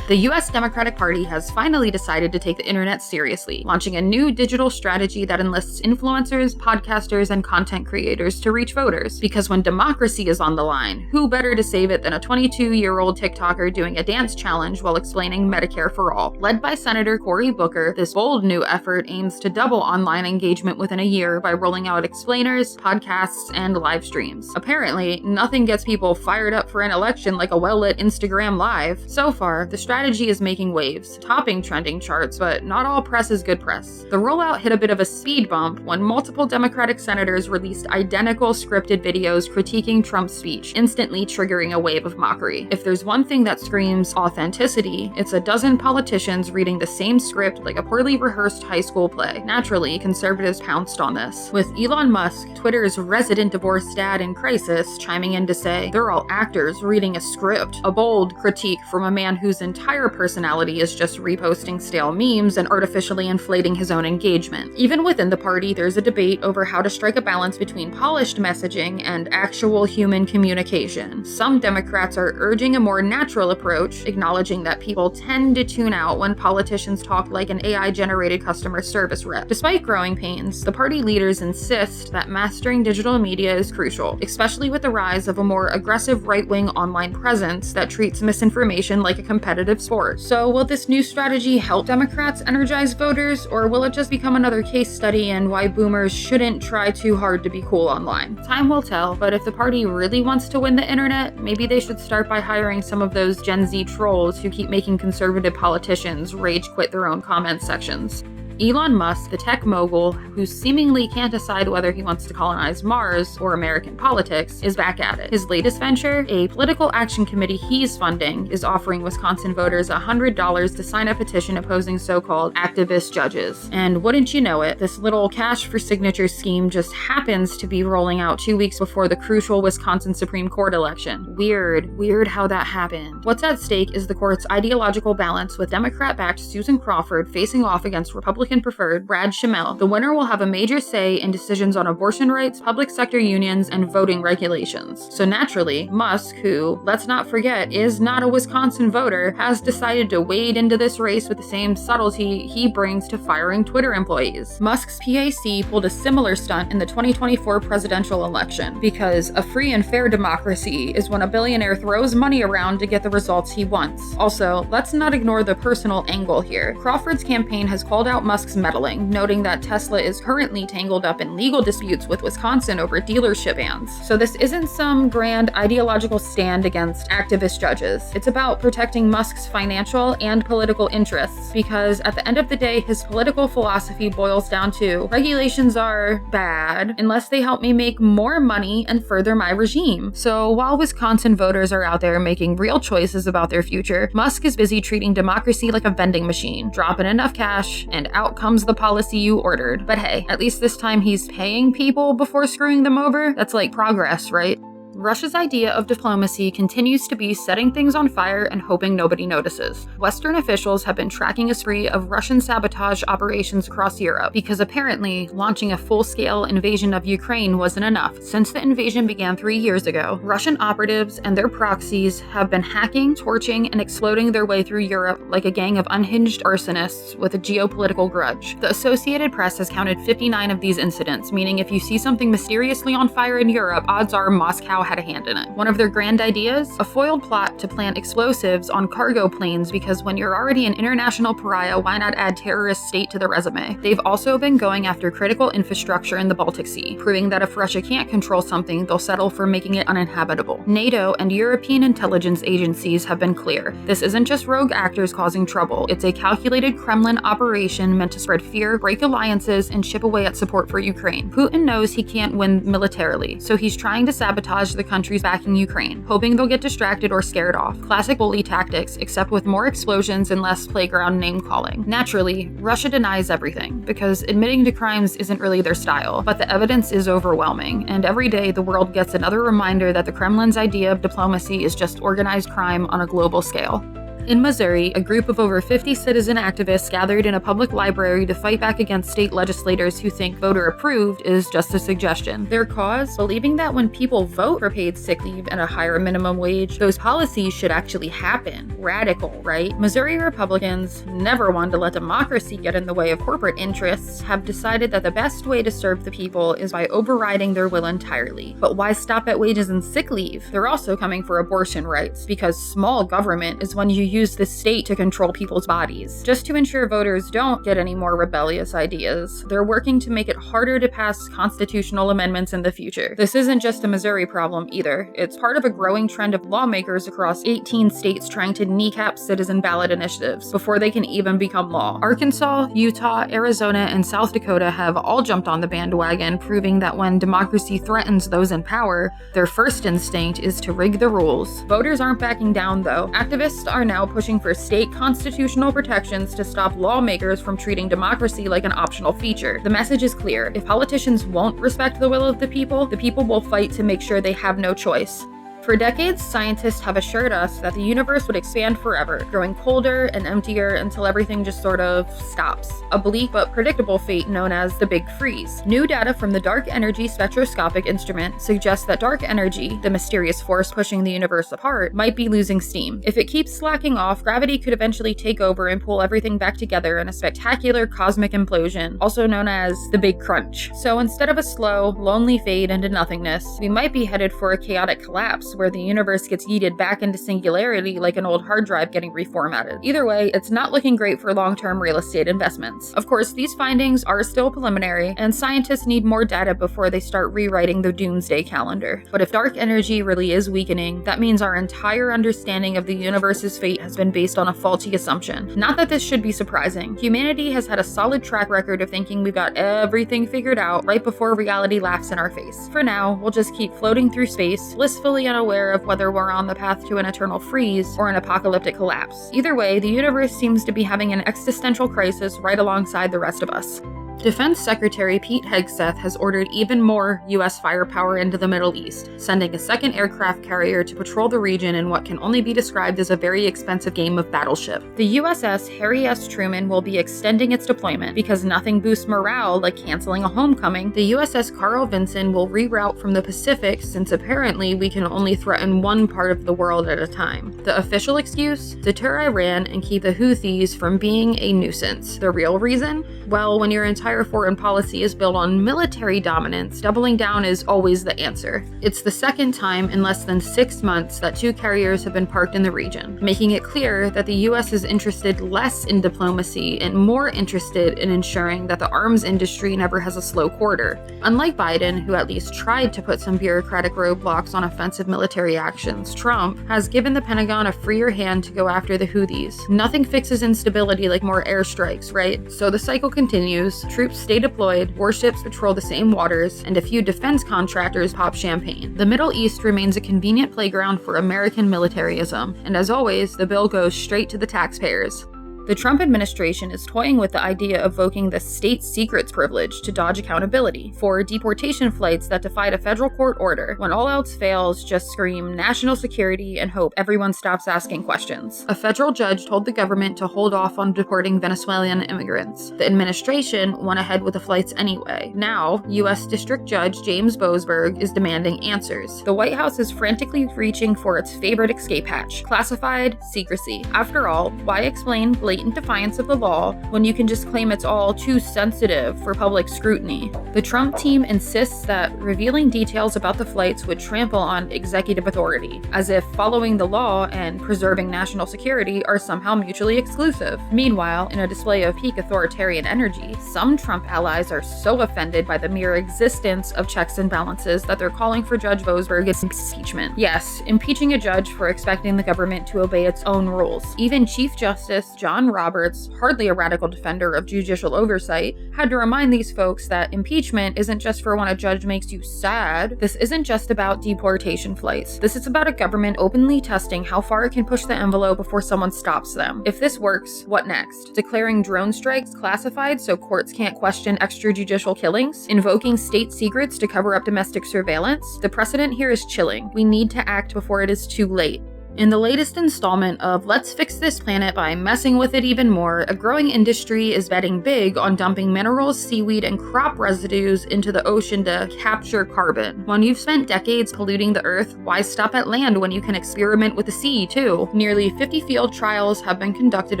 The US Democratic Party has finally decided to take the internet seriously, launching a new digital strategy that enlists influencers, podcasters, and content creators to reach voters. Because when democracy is on the line, who better to save it than a 22-year-old TikToker doing a dance challenge while explaining Medicare for all? Led by Senator Cory Booker, this bold new effort aims to double online engagement within a year by rolling out explainers, podcasts, and live streams. Apparently, nothing gets people fired up for an election like a well-lit Instagram Live. So far, the strategy is making waves, topping trending charts, but not all press is good press. The rollout hit a bit of a speed bump when multiple Democratic senators released identical scripted videos critiquing Trump's speech, instantly triggering a wave of mockery. If there's one thing that screams authenticity, it's a dozen politicians reading the same script like a poorly rehearsed high school play. Naturally, conservatives pounced on this, with Elon Musk, Twitter's resident divorced dad in crisis, chiming in to say, "They're all actors reading a script," a bold critique from a man whose entire personality is just reposting stale memes and artificially inflating his own engagement. Even within the party, there's a debate over how to strike a balance between polished messaging and actual human communication. Some Democrats are urging a more natural approach, acknowledging that people tend to tune out when politicians talk like an AI-generated customer service rep. Despite growing pains, the party leaders insist that mastering digital media is crucial, especially with the rise of a more aggressive right-wing online presence that treats misinformation like a competitive sport. So will this new strategy help Democrats energize voters, or will it just become another case study in why boomers shouldn't try too hard to be cool online? Time will tell, but if the party really wants to win the internet, maybe they should start by hiring some of those Gen Z trolls who keep making conservative politicians rage quit their own comment sections. Elon Musk, the tech mogul who seemingly can't decide whether he wants to colonize Mars or American politics, is back at it. His latest venture, a political action committee he's funding, is offering Wisconsin voters $100 to sign a petition opposing so-called activist judges. And wouldn't you know it, this little cash for signature scheme just happens to be rolling out 2 weeks before the crucial Wisconsin Supreme Court election. Weird how that happened. What's at stake is the court's ideological balance, with Democrat-backed Susan Crawford facing off against Republican preferred Brad Schimel. The winner will have a major say in decisions on abortion rights, public sector unions, and voting regulations. So naturally, Musk, who, let's not forget, is not a Wisconsin voter, has decided to wade into this race with the same subtlety he brings to firing Twitter employees. Musk's PAC pulled a similar stunt in the 2024 presidential election, because a free and fair democracy is when a billionaire throws money around to get the results he wants. Also, let's not ignore the personal angle here. Crawford's campaign has called out Musk's meddling, noting that Tesla is currently tangled up in legal disputes with Wisconsin over dealership bans. So this isn't some grand ideological stand against activist judges. It's about protecting Musk's financial and political interests, because at the end of the day, his political philosophy boils down to regulations are bad unless they help me make more money and further my regime. So while Wisconsin voters are out there making real choices about their future, Musk is busy treating democracy like a vending machine, dropping enough cash and out comes the policy you ordered. But hey, at least this time he's paying people before screwing them over. That's like progress, right? Russia's idea of diplomacy continues to be setting things on fire and hoping nobody notices. Western officials have been tracking a spree of Russian sabotage operations across Europe, because apparently launching a full-scale invasion of Ukraine wasn't enough. Since the invasion began 3 years ago, Russian operatives and their proxies have been hacking, torching, and exploding their way through Europe like a gang of unhinged arsonists with a geopolitical grudge. The Associated Press has counted 59 of these incidents, meaning if you see something mysteriously on fire in Europe, odds are Moscow had a hand in it. One of their grand ideas? A foiled plot to plant explosives on cargo planes because when you're already an international pariah, why not add terrorist state to the resume? They've also been going after critical infrastructure in the Baltic Sea, proving that if Russia can't control something, they'll settle for making it uninhabitable. NATO and European intelligence agencies have been clear. This isn't just rogue actors causing trouble, it's a calculated Kremlin operation meant to spread fear, break alliances, and chip away at support for Ukraine. Putin knows he can't win militarily, so he's trying to sabotage the countries backing Ukraine, hoping they'll get distracted or scared off. Classic bully tactics, except with more explosions and less playground name-calling. Naturally, Russia denies everything, because admitting to crimes isn't really their style, but the evidence is overwhelming, and every day the world gets another reminder that the Kremlin's idea of diplomacy is just organized crime on a global scale. In Missouri, a group of over 50 citizen activists gathered in a public library to fight back against state legislators who think voter approved is just a suggestion. Their cause? Believing that when people vote for paid sick leave and a higher minimum wage, those policies should actually happen. Radical, right? Missouri Republicans, never one to let democracy get in the way of corporate interests, have decided that the best way to serve the people is by overriding their will entirely. But why stop at wages and sick leave? They're also coming for abortion rights, because small government is when you use the state to control people's bodies. Just to ensure voters don't get any more rebellious ideas, they're working to make it harder to pass constitutional amendments in the future. This isn't just a Missouri problem either. It's part of a growing trend of lawmakers across 18 states trying to kneecap citizen ballot initiatives before they can even become law. Arkansas, Utah, Arizona, and South Dakota have all jumped on the bandwagon, proving that when democracy threatens those in power, their first instinct is to rig the rules. Voters aren't backing down, though. Activists are now pushing for state constitutional protections to stop lawmakers from treating democracy like an optional feature. The message is clear. If politicians won't respect the will of the people will fight to make sure they have no choice. For decades, scientists have assured us that the universe would expand forever, growing colder and emptier until everything just sort of stops. A bleak but predictable fate known as the Big Freeze. New data from the Dark Energy Spectroscopic Instrument suggests that dark energy, the mysterious force pushing the universe apart, might be losing steam. If it keeps slacking off, gravity could eventually take over and pull everything back together in a spectacular cosmic implosion, also known as the Big Crunch. So instead of a slow, lonely fade into nothingness, we might be headed for a chaotic collapse where the universe gets yeeted back into singularity like an old hard drive getting reformatted. Either way, it's not looking great for long-term real estate investments. Of course, these findings are still preliminary, and scientists need more data before they start rewriting the doomsday calendar. But if dark energy really is weakening, that means our entire understanding of the universe's fate has been based on a faulty assumption. Not that this should be surprising. Humanity has had a solid track record of thinking we've got everything figured out right before reality laughs in our face. For now, we'll just keep floating through space, blissfully unaware of whether we're on the path to an eternal freeze or an apocalyptic collapse. Either way, the universe seems to be having an existential crisis right alongside the rest of us. Defense Secretary Pete Hegseth has ordered even more U.S. firepower into the Middle East, sending a second aircraft carrier to patrol the region in what can only be described as a very expensive game of battleship. The USS Harry S. Truman will be extending its deployment because nothing boosts morale like canceling a homecoming. The USS Carl Vinson will reroute from the Pacific since apparently we can only threaten one part of the world at a time. The official excuse? Deter Iran and keep the Houthis from being a nuisance. The real reason? Well, when your entire foreign policy is built on military dominance, doubling down is always the answer. It's the second time in less than 6 months that 2 carriers have been parked in the region, making it clear that the US is interested less in diplomacy and more interested in ensuring that the arms industry never has a slow quarter. Unlike Biden, who at least tried to put some bureaucratic roadblocks on offensive military actions, Trump has given the Pentagon a freer hand to go after the Houthis. Nothing fixes instability like more airstrikes, right? So the cycle continues. Troops stay deployed, warships patrol the same waters, and a few defense contractors pop champagne. The Middle East remains a convenient playground for American militarism, and as always, the bill goes straight to the taxpayers. The Trump administration is toying with the idea of invoking the state secrets privilege to dodge accountability for deportation flights that defied a federal court order. When all else fails, just scream national security and hope everyone stops asking questions. A federal judge told the government to hold off on deporting Venezuelan immigrants. The administration went ahead with the flights anyway. Now, U.S. District Judge James Boasberg is demanding answers. The White House is frantically reaching for its favorite escape hatch: classified secrecy. After all, why explain blatant blatant defiance of the law when you can just claim it's all too sensitive for public scrutiny. The Trump team insists that revealing details about the flights would trample on executive authority, as if following the law and preserving national security are somehow mutually exclusive. Meanwhile, in a display of peak authoritarian energy, some Trump allies are so offended by the mere existence of checks and balances that they're calling for Judge Boasberg's impeachment. Yes, impeaching a judge for expecting the government to obey its own rules. Even Chief Justice John Roberts, hardly a radical defender of judicial oversight, had to remind these folks that impeachment isn't just for when a judge makes you sad. This isn't just about deportation flights. This is about a government openly testing how far it can push the envelope before someone stops them. If this works, what next? Declaring drone strikes classified so courts can't question extrajudicial killings? Invoking state secrets to cover up domestic surveillance? The precedent here is chilling. We need to act before it is too late. In the latest installment of Let's Fix This Planet by Messing With It Even More, a growing industry is betting big on dumping minerals, seaweed, and crop residues into the ocean to capture carbon. When you've spent decades polluting the earth, why stop at land when you can experiment with the sea, too? Nearly 50 field trials have been conducted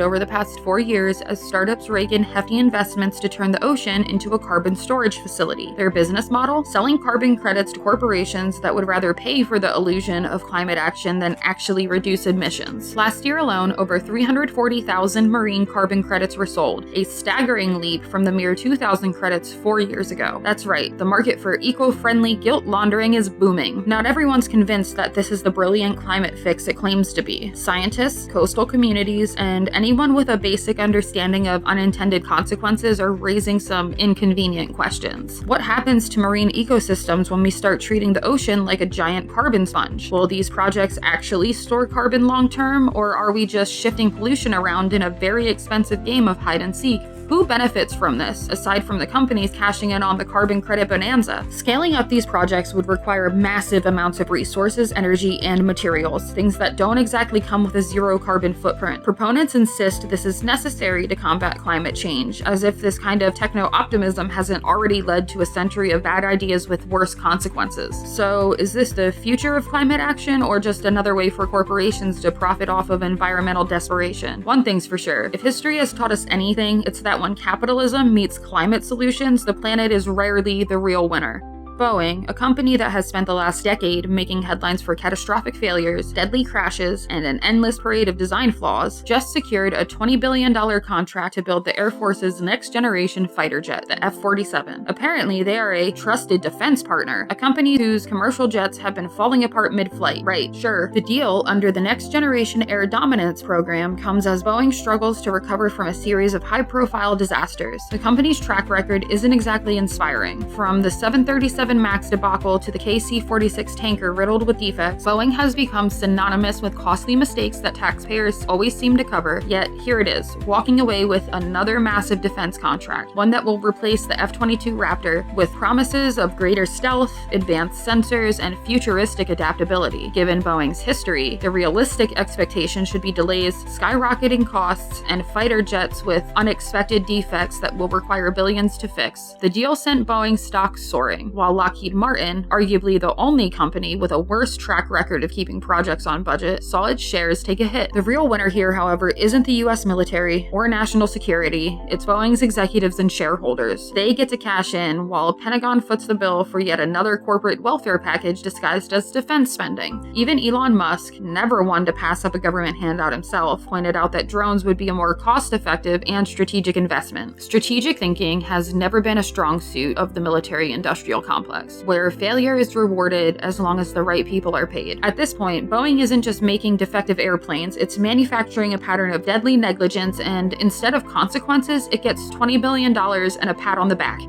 over the past 4 years as startups rake in hefty investments to turn the ocean into a carbon storage facility. Their business model? Selling carbon credits to corporations that would rather pay for the illusion of climate action than actually reduce emissions. Last year alone, over 340,000 marine carbon credits were sold, a staggering leap from the mere 2,000 credits 4 years ago. That's right, the market for eco-friendly guilt laundering is booming. Not everyone's convinced that this is the brilliant climate fix it claims to be. Scientists, coastal communities, and anyone with a basic understanding of unintended consequences are raising some inconvenient questions. What happens to marine ecosystems when we start treating the ocean like a giant carbon sponge? Will these projects actually store carbon long term, or are we just shifting pollution around in a very expensive game of hide and seek? Who benefits from this, aside from the companies cashing in on the carbon credit bonanza? Scaling up these projects would require massive amounts of resources, energy, and materials, things that don't exactly come with a zero carbon footprint. Proponents insist this is necessary to combat climate change, as if this kind of techno-optimism hasn't already led to a century of bad ideas with worse consequences. So, is this the future of climate action, or just another way for corporations to profit off of environmental desperation? One thing's for sure, if history has taught us anything, it's that when capitalism meets climate solutions, the planet is rarely the real winner. Boeing, a company that has spent the last decade making headlines for catastrophic failures, deadly crashes, and an endless parade of design flaws, just secured a $20 billion contract to build the Air Force's next-generation fighter jet, the F-47. Apparently, they are a trusted defense partner, a company whose commercial jets have been falling apart mid-flight. Right, sure. The deal under the Next-Generation Air Dominance program comes as Boeing struggles to recover from a series of high-profile disasters. The company's track record isn't exactly inspiring. From the 737 MAX debacle to the KC-46 tanker riddled with defects, Boeing has become synonymous with costly mistakes that taxpayers always seem to cover, yet here it is, walking away with another massive defense contract, one that will replace the F-22 Raptor with promises of greater stealth, advanced sensors, and futuristic adaptability. Given Boeing's history, the realistic expectation should be delays, skyrocketing costs, and fighter jets with unexpected defects that will require billions to fix. The deal sent Boeing stock soaring, while Lockheed Martin, arguably the only company with a worse track record of keeping projects on budget, saw its shares take a hit. The real winner here, however, isn't the US military or national security, it's Boeing's executives and shareholders. They get to cash in, while Pentagon foots the bill for yet another corporate welfare package disguised as defense spending. Even Elon Musk, never one to pass up a government handout himself, pointed out that drones would be a more cost-effective and strategic investment. Strategic thinking has never been a strong suit of the military-industrial complex, where failure is rewarded as long as the right people are paid. At this point, Boeing isn't just making defective airplanes, it's manufacturing a pattern of deadly negligence, and instead of consequences, it gets $20 billion and a pat on the back.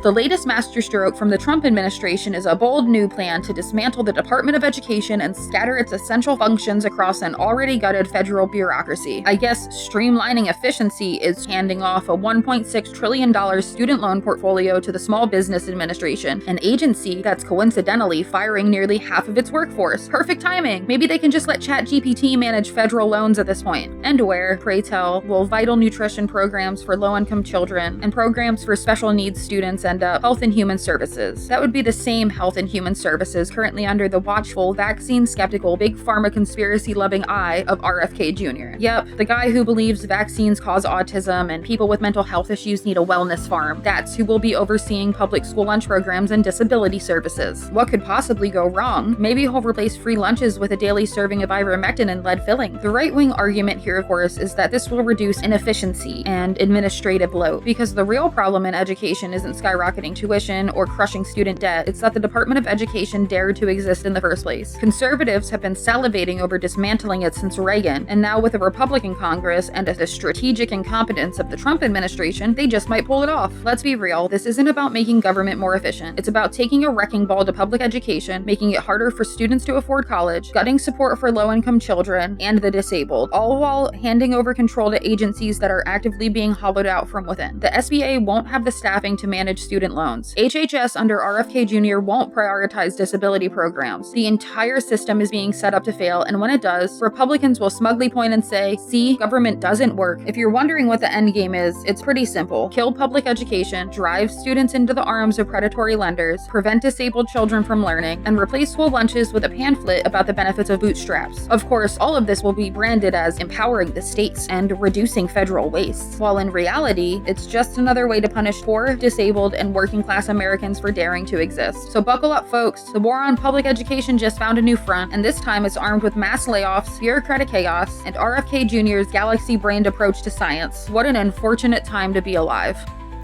The latest masterstroke from the Trump administration is a bold new plan to dismantle the Department of Education and scatter its essential functions across an already gutted federal bureaucracy. I guess streamlining efficiency is handing off a $1.6 trillion student loan portfolio to the Small Business Administration, an agency that's coincidentally firing nearly half of its workforce. Perfect timing! Maybe they can just let ChatGPT manage federal loans at this point. And where, pray tell, will vital nutrition programs for low-income children and programs for special needs students end up Health and Human Services. That would be the same Health and Human Services currently under the watchful, vaccine-skeptical, big pharma conspiracy-loving eye of RFK Jr. Yep, the guy who believes vaccines cause autism and people with mental health issues need a wellness farm. That's who will be overseeing public school lunch programs and disability services. What could possibly go wrong? Maybe he'll replace free lunches with a daily serving of ivermectin and lead filling. The right-wing argument here, of course, is that this will reduce inefficiency and administrative load, because the real problem in education isn't skyrocketing tuition or crushing student debt. It's that the Department of Education dared to exist in the first place. Conservatives have been salivating over dismantling it since Reagan, and now with a Republican Congress and the strategic incompetence of the Trump administration, they just might pull it off. Let's be real, this isn't about making government more efficient. It's about taking a wrecking ball to public education, making it harder for students to afford college, gutting support for low-income children and the disabled, all while handing over control to agencies that are actively being hollowed out from within. The SBA won't have the staffing to manage student loans. HHS under RFK Jr. won't prioritize disability programs. The entire system is being set up to fail, and when it does, Republicans will smugly point and say, see, government doesn't work. If you're wondering what the end game is, it's pretty simple. Kill public education, drive students into the arms of predatory lenders, prevent disabled children from learning, and replace school lunches with a pamphlet about the benefits of bootstraps. Of course, all of this will be branded as empowering the states and reducing federal wastes, while in reality, it's just another way to punish poor, disabled, and working-class Americans for daring to exist. So buckle up, folks. The war on public education just found a new front, and this time it's armed with mass layoffs, bureaucratic chaos, and RFK Jr.'s galaxy-brained approach to science. What an unfortunate time to be alive.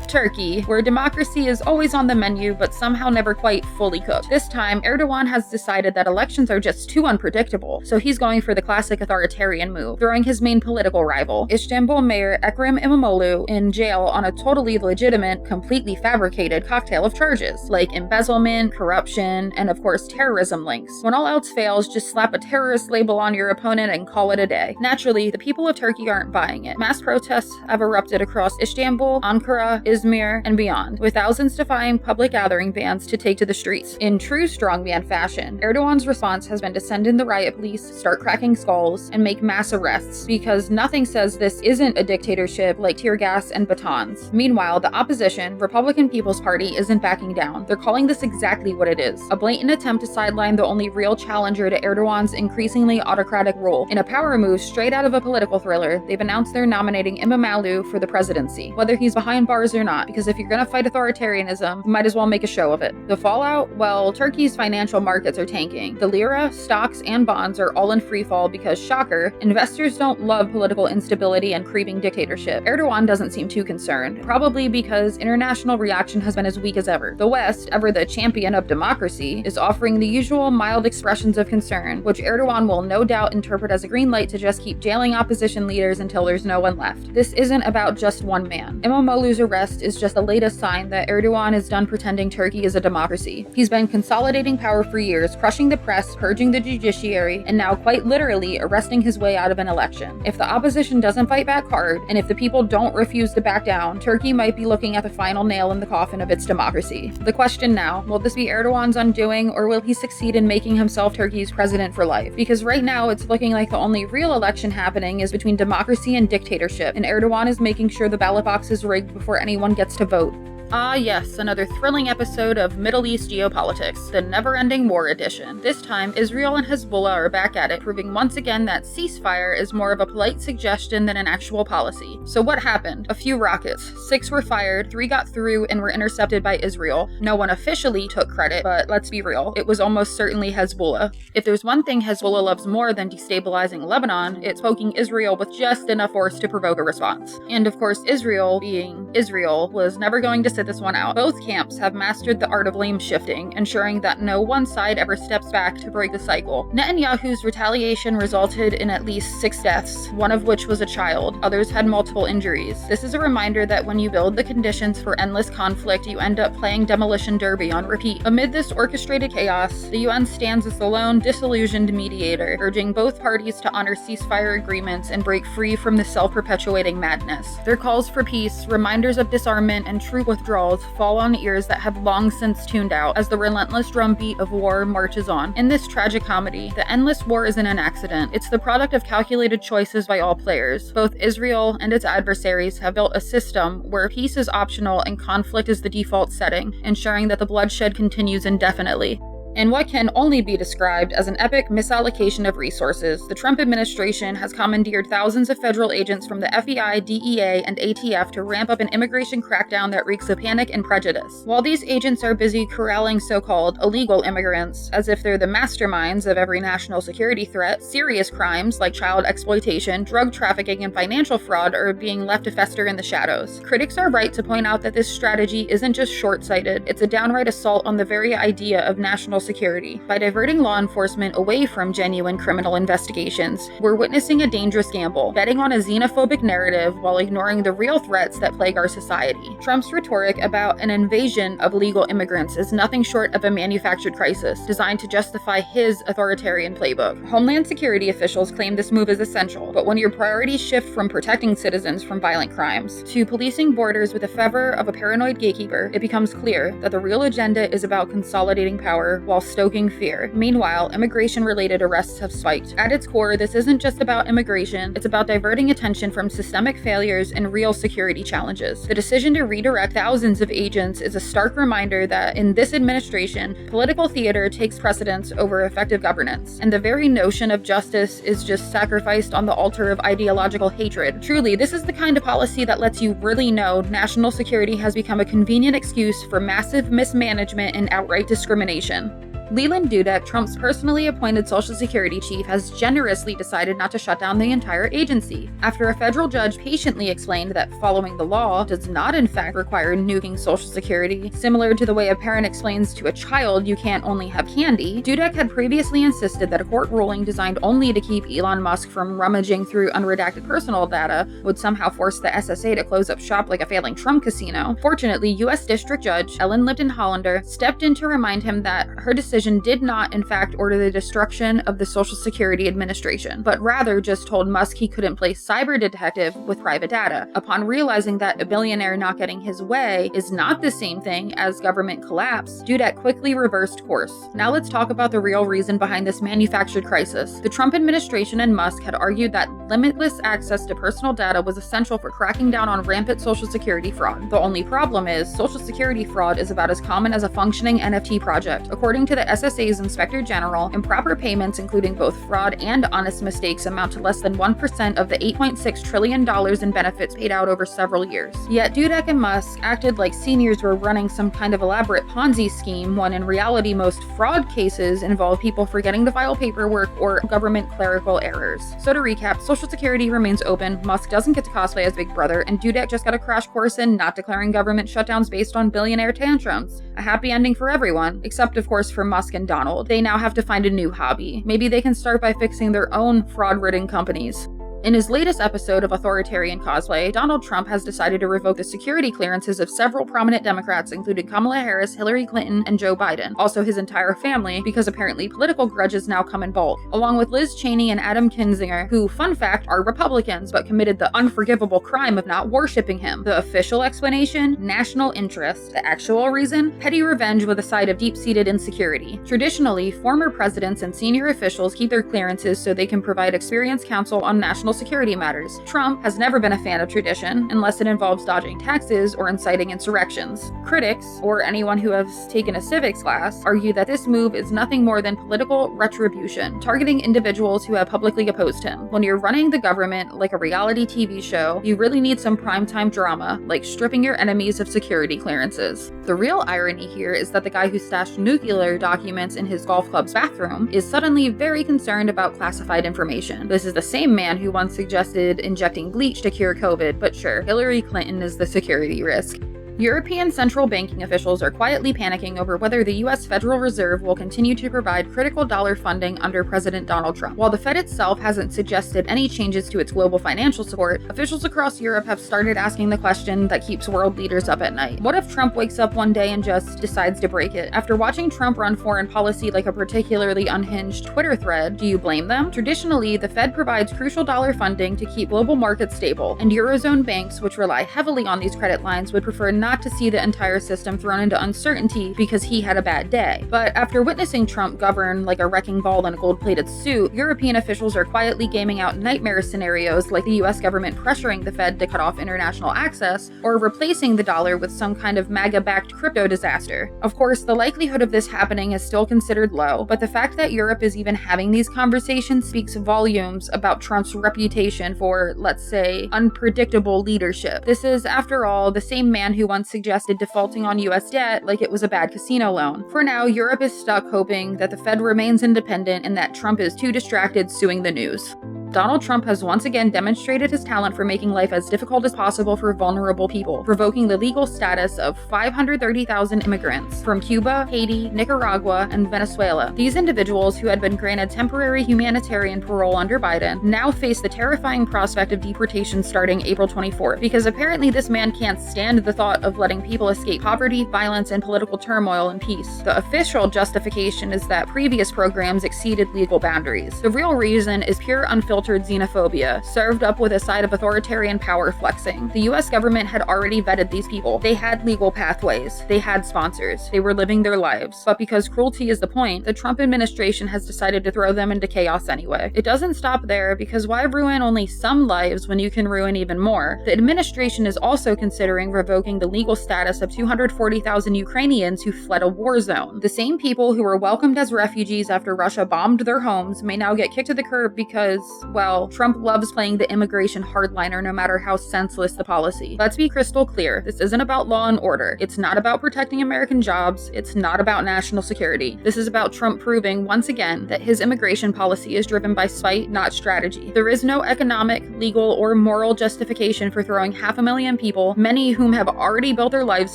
Turkey, where democracy is always on the menu but somehow never quite fully cooked. This time, Erdogan has decided that elections are just too unpredictable, so he's going for the classic authoritarian move, throwing his main political rival, Istanbul Mayor Ekrem İmamoğlu, in jail on a totally legitimate, completely fabricated cocktail of charges, like embezzlement, corruption, and of course terrorism links. When all else fails, just slap a terrorist label on your opponent and call it a day. Naturally, the people of Turkey aren't buying it. Mass protests have erupted across Istanbul, Ankara, Izmir, and beyond, with thousands defying public gathering bans to take to the streets. In true strongman fashion, Erdogan's response has been to send in the riot police, start cracking skulls, and make mass arrests, because nothing says this isn't a dictatorship like tear gas and batons. Meanwhile, the opposition, Republican People's Party, isn't backing down. They're calling this exactly what it is: a blatant attempt to sideline the only real challenger to Erdogan's increasingly autocratic rule. In a power move straight out of a political thriller, they've announced they're nominating İmamoğlu for the presidency, whether he's behind bars or not, because if you're gonna fight authoritarianism, you might as well make a show of it. The fallout? Well, Turkey's financial markets are tanking. The lira, stocks, and bonds are all in freefall because, shocker, investors don't love political instability and creeping dictatorship. Erdogan doesn't seem too concerned, probably because international reaction has been as weak as ever. The West, ever the champion of democracy, is offering the usual mild expressions of concern, which Erdogan will no doubt interpret as a green light to just keep jailing opposition leaders until there's no one left. This isn't about just one man. İmamoğlu's arrest is just the latest sign that Erdogan is done pretending Turkey is a democracy. He's been consolidating power for years, crushing the press, purging the judiciary, and now quite literally arresting his way out of an election. If the opposition doesn't fight back hard, and if the people don't refuse to back down, Turkey might be looking at the final nail in the coffin of its democracy. The question now, will this be Erdogan's undoing, or will he succeed in making himself Turkey's president for life? Because right now it's looking like the only real election happening is between democracy and dictatorship, and Erdogan is making sure the ballot box is rigged before anyone gets to vote. Ah yes, another thrilling episode of Middle East Geopolitics, the never-ending war edition. This time, Israel and Hezbollah are back at it, proving once again that ceasefire is more of a polite suggestion than an actual policy. So what happened? A few rockets. 6 were fired, 3 got through and were intercepted by Israel. No one officially took credit, but let's be real, it was almost certainly Hezbollah. If there's one thing Hezbollah loves more than destabilizing Lebanon, it's poking Israel with just enough force to provoke a response. And of course, Israel, being Israel, was never going to sit this one out. Both camps have mastered the art of blame shifting, ensuring that no one side ever steps back to break the cycle. Netanyahu's retaliation resulted in at least 6 deaths, one of which was a child. Others had multiple injuries. This is a reminder that when you build the conditions for endless conflict, you end up playing demolition derby on repeat. Amid this orchestrated chaos, the UN stands as the lone, disillusioned mediator, urging both parties to honor ceasefire agreements and break free from the self-perpetuating madness. Their calls for peace, reminders of disarmament and true withdrawal withdrawals fall on ears that have long since tuned out as the relentless drumbeat of war marches on. In this tragic comedy, the endless war isn't an accident. It's the product of calculated choices by all players. Both Israel and its adversaries have built a system where peace is optional and conflict is the default setting, ensuring that the bloodshed continues indefinitely. In what can only be described as an epic misallocation of resources, the Trump administration has commandeered thousands of federal agents from the FBI, DEA, and ATF to ramp up an immigration crackdown that reeks of panic and prejudice. While these agents are busy corralling so-called illegal immigrants, as if they're the masterminds of every national security threat, serious crimes like child exploitation, drug trafficking, and financial fraud are being left to fester in the shadows. Critics are right to point out that this strategy isn't just short-sighted, it's a downright assault on the very idea of national security. By diverting law enforcement away from genuine criminal investigations, we're witnessing a dangerous gamble, betting on a xenophobic narrative while ignoring the real threats that plague our society. Trump's rhetoric about an invasion of illegal immigrants is nothing short of a manufactured crisis, designed to justify his authoritarian playbook. Homeland Security officials claim this move is essential, but when your priorities shift from protecting citizens from violent crimes to policing borders with the fervor of a paranoid gatekeeper, it becomes clear that the real agenda is about consolidating power while stoking fear. Meanwhile, immigration-related arrests have spiked. At its core, this isn't just about immigration, it's about diverting attention from systemic failures and real security challenges. The decision to redirect thousands of agents is a stark reminder that in this administration, political theater takes precedence over effective governance, and the very notion of justice is just sacrificed on the altar of ideological hatred. Truly, this is the kind of policy that lets you really know national security has become a convenient excuse for massive mismanagement and outright discrimination. Leland Dudek, Trump's personally appointed Social Security chief, has generously decided not to shut down the entire agency, after a federal judge patiently explained that following the law does not in fact require nuking Social Security. Similar to the way a parent explains to a child you can't only have candy, Dudek had previously insisted that a court ruling designed only to keep Elon Musk from rummaging through unredacted personal data would somehow force the SSA to close up shop like a failing Trump casino. Fortunately, U.S. District Judge Ellen Lipton Hollander stepped in to remind him that her decision did not, in fact, order the destruction of the Social Security Administration, but rather just told Musk he couldn't play cyber detective with private data. Upon realizing that a billionaire not getting his way is not the same thing as government collapse, Dudek quickly reversed course. Now let's talk about the real reason behind this manufactured crisis. The Trump administration and Musk had argued that limitless access to personal data was essential for cracking down on rampant Social Security fraud. The only problem is, Social Security fraud is about as common as a functioning NFT project. According to the SSA's Inspector General, improper payments, including both fraud and honest mistakes, amount to less than 1% of the $8.6 trillion in benefits paid out over several years. Yet Dudek and Musk acted like seniors were running some kind of elaborate Ponzi scheme, when in reality most fraud cases involve people forgetting to file paperwork or government clerical errors. So to recap, Social Security remains open, Musk doesn't get to cosplay as Big Brother, and Dudek just got a crash course in not declaring government shutdowns based on billionaire tantrums. A happy ending for everyone, except of course for Musk and Donald. They now have to find a new hobby. Maybe they can start by fixing their own fraud-ridden companies. In his latest episode of Authoritarian Cosplay, Donald Trump has decided to revoke the security clearances of several prominent Democrats, including Kamala Harris, Hillary Clinton, and Joe Biden. Also his entire family, because apparently political grudges now come in bulk, along with Liz Cheney and Adam Kinzinger, who, fun fact, are Republicans, but committed the unforgivable crime of not worshipping him. The official explanation? National interest. The actual reason? Petty revenge with a side of deep-seated insecurity. Traditionally, former presidents and senior officials keep their clearances so they can provide experienced counsel on national security matters. Trump has never been a fan of tradition, unless it involves dodging taxes or inciting insurrections. Critics, or anyone who has taken a civics class, argue that this move is nothing more than political retribution, targeting individuals who have publicly opposed him. When you're running the government like a reality TV show, you really need some primetime drama, like stripping your enemies of security clearances. The real irony here is that the guy who stashed nuclear documents in his golf club's bathroom is suddenly very concerned about classified information. This is the same man who once suggested injecting bleach to cure COVID, but sure, Hillary Clinton is the security risk. European central banking officials are quietly panicking over whether the U.S. Federal Reserve will continue to provide critical dollar funding under President Donald Trump. While the Fed itself hasn't suggested any changes to its global financial support, officials across Europe have started asking the question that keeps world leaders up at night. What if Trump wakes up one day and just decides to break it? After watching Trump run foreign policy like a particularly unhinged Twitter thread, do you blame them? Traditionally, the Fed provides crucial dollar funding to keep global markets stable, and Eurozone banks, which rely heavily on these credit lines, would prefer not to see the entire system thrown into uncertainty because he had a bad day. But after witnessing Trump govern like a wrecking ball in a gold-plated suit, European officials are quietly gaming out nightmare scenarios like the US government pressuring the Fed to cut off international access, or replacing the dollar with some kind of MAGA-backed crypto disaster. Of course, the likelihood of this happening is still considered low, but the fact that Europe is even having these conversations speaks volumes about Trump's reputation for, let's say, unpredictable leadership. This is, after all, the same man who once suggested defaulting on US debt like it was a bad casino loan. For now, Europe is stuck hoping that the Fed remains independent and that Trump is too distracted suing the news. Donald Trump has once again demonstrated his talent for making life as difficult as possible for vulnerable people, revoking the legal status of 530,000 immigrants from Cuba, Haiti, Nicaragua, and Venezuela. These individuals, who had been granted temporary humanitarian parole under Biden, now face the terrifying prospect of deportation starting April 24th, because apparently this man can't stand the thought of letting people escape poverty, violence, and political turmoil in peace. The official justification is that previous programs exceeded legal boundaries. The real reason is pure unfiltered xenophobia, served up with a side of authoritarian power flexing. The US government had already vetted these people. They had legal pathways. They had sponsors. They were living their lives. But because cruelty is the point, the Trump administration has decided to throw them into chaos anyway. It doesn't stop there, because why ruin only some lives when you can ruin even more? The administration is also considering revoking the legal status of 240,000 Ukrainians who fled a war zone. The same people who were welcomed as refugees after Russia bombed their homes may now get kicked to the curb because, well, Trump loves playing the immigration hardliner no matter how senseless the policy. Let's be crystal clear, this isn't about law and order. It's not about protecting American jobs. It's not about national security. This is about Trump proving, once again, that his immigration policy is driven by spite, not strategy. There is no economic, legal, or moral justification for throwing 500,000 people, many whom have already built their lives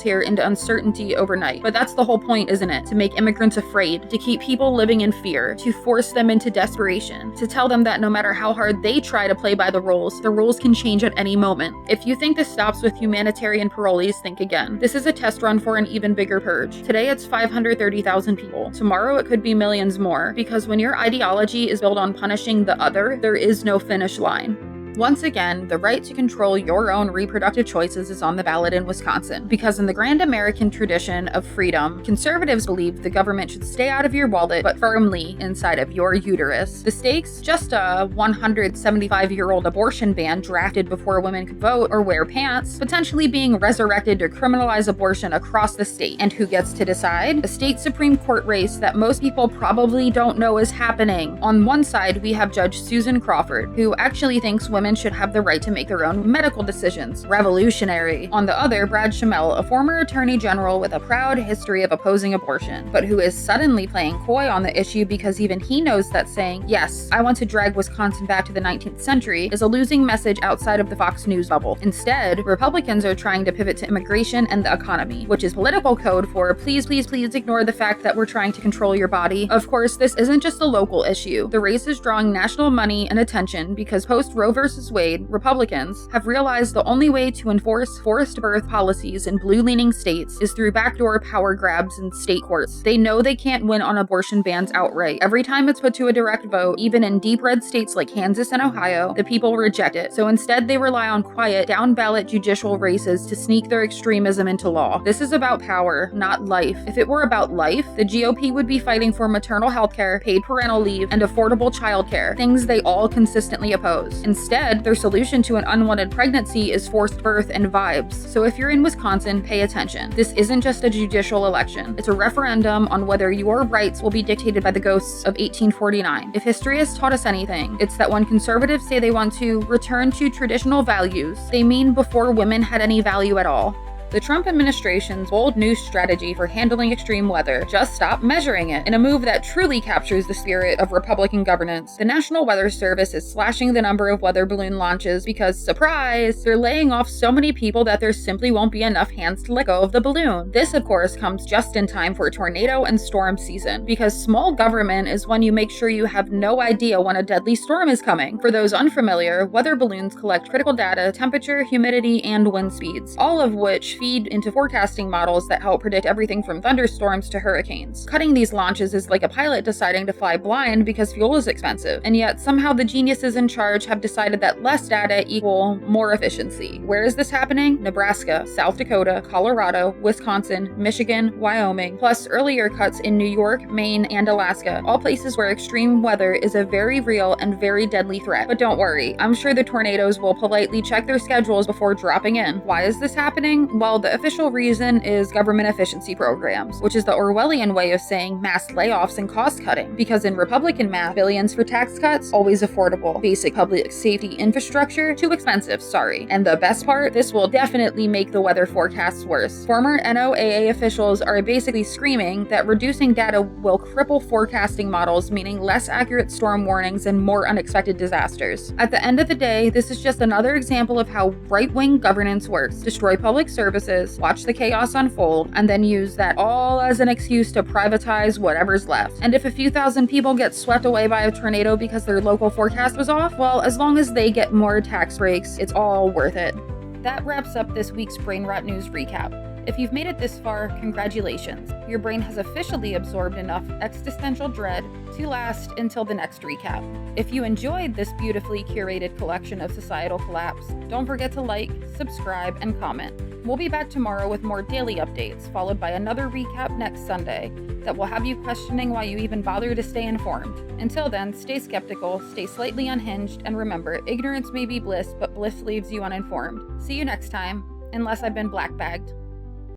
here, into uncertainty overnight. But that's the whole point, isn't it? To make immigrants afraid, to keep people living in fear, to force them into desperation, to tell them that no matter how hard they try to play by the rules can change at any moment. If you think this stops with humanitarian parolees, think again. This is a test run for an even bigger purge. Today it's 530,000 people. Tomorrow it could be millions more, because when your ideology is built on punishing the other, there is no finish line. Once again, the right to control your own reproductive choices is on the ballot in Wisconsin, because in the grand American tradition of freedom, conservatives believe the government should stay out of your wallet but firmly inside of your uterus. The stakes? Just a 175-year-old abortion ban drafted before women could vote or wear pants, potentially being resurrected to criminalize abortion across the state. And who gets to decide? A state Supreme Court race that most people probably don't know is happening. On one side, we have Judge Susan Crawford, who actually thinks women should have the right to make their own medical decisions. Revolutionary. On the other, Brad Schimel, a former attorney general with a proud history of opposing abortion, but who is suddenly playing coy on the issue because even he knows that saying, "Yes, I want to drag Wisconsin back to the 19th century," is a losing message outside of the Fox News bubble. Instead, Republicans are trying to pivot to immigration and the economy, which is political code for please, please, please ignore the fact that we're trying to control your body. Of course, this isn't just a local issue. The race is drawing national money and attention because post Roe v. Wade, Republicans have realized the only way to enforce forced birth policies in blue-leaning states is through backdoor power grabs in state courts. They know they can't win on abortion bans outright. Every time it's put to a direct vote, even in deep red states like Kansas and Ohio, the people reject it. So instead, they rely on quiet, down-ballot judicial races to sneak their extremism into law. This is about power, not life. If it were about life, the GOP would be fighting for maternal health care, paid parental leave, and affordable childcare, things they all consistently oppose. Instead, their solution to an unwanted pregnancy is forced birth and vibes. So if you're in Wisconsin, pay attention. This isn't just a judicial election. It's a referendum on whether your rights will be dictated by the ghosts of 1849. If history has taught us anything, it's that when conservatives say they want to return to traditional values, they mean before women had any value at all. The Trump administration's bold new strategy for handling extreme weather: just stop measuring it. In a move that truly captures the spirit of Republican governance, the National Weather Service is slashing the number of weather balloon launches because, surprise, they're laying off so many people that there simply won't be enough hands to let go of the balloon. This, of course, comes just in time for tornado and storm season, because small government is when you make sure you have no idea when a deadly storm is coming. For those unfamiliar, weather balloons collect critical data, temperature, humidity, and wind speeds, all of which feed into forecasting models that help predict everything from thunderstorms to hurricanes. Cutting these launches is like a pilot deciding to fly blind because fuel is expensive, and yet somehow the geniuses in charge have decided that less data equal more efficiency. Where is this happening? Nebraska, South Dakota, Colorado, Wisconsin, Michigan, Wyoming, plus earlier cuts in New York, Maine, and Alaska, all places where extreme weather is a very real and very deadly threat. But don't worry, I'm sure the tornadoes will politely check their schedules before dropping in. Why is this happening? Well, the official reason is government efficiency programs, which is the Orwellian way of saying mass layoffs and cost cutting, because in Republican math, billions for tax cuts, always affordable. Basic public safety infrastructure, too expensive, sorry. And the best part, this will definitely make the weather forecasts worse. Former NOAA officials are basically screaming that reducing data will cripple forecasting models, meaning less accurate storm warnings and more unexpected disasters. At the end of the day, this is just another example of how right-wing governance works. Destroy public services, watch the chaos unfold, and then use that all as an excuse to privatize whatever's left. And if a few thousand people get swept away by a tornado because their local forecast was off, well, as long as they get more tax breaks, it's all worth it. That wraps up this week's Brainrot News recap. If you've made it this far, congratulations. Your brain has officially absorbed enough existential dread to last until the next recap. If you enjoyed this beautifully curated collection of societal collapse, don't forget to like, subscribe, and comment. We'll be back tomorrow with more daily updates, followed by another recap next Sunday that will have you questioning why you even bother to stay informed. Until then, stay skeptical, stay slightly unhinged, and remember, ignorance may be bliss, but bliss leaves you uninformed. See you next time, unless I've been black-bagged.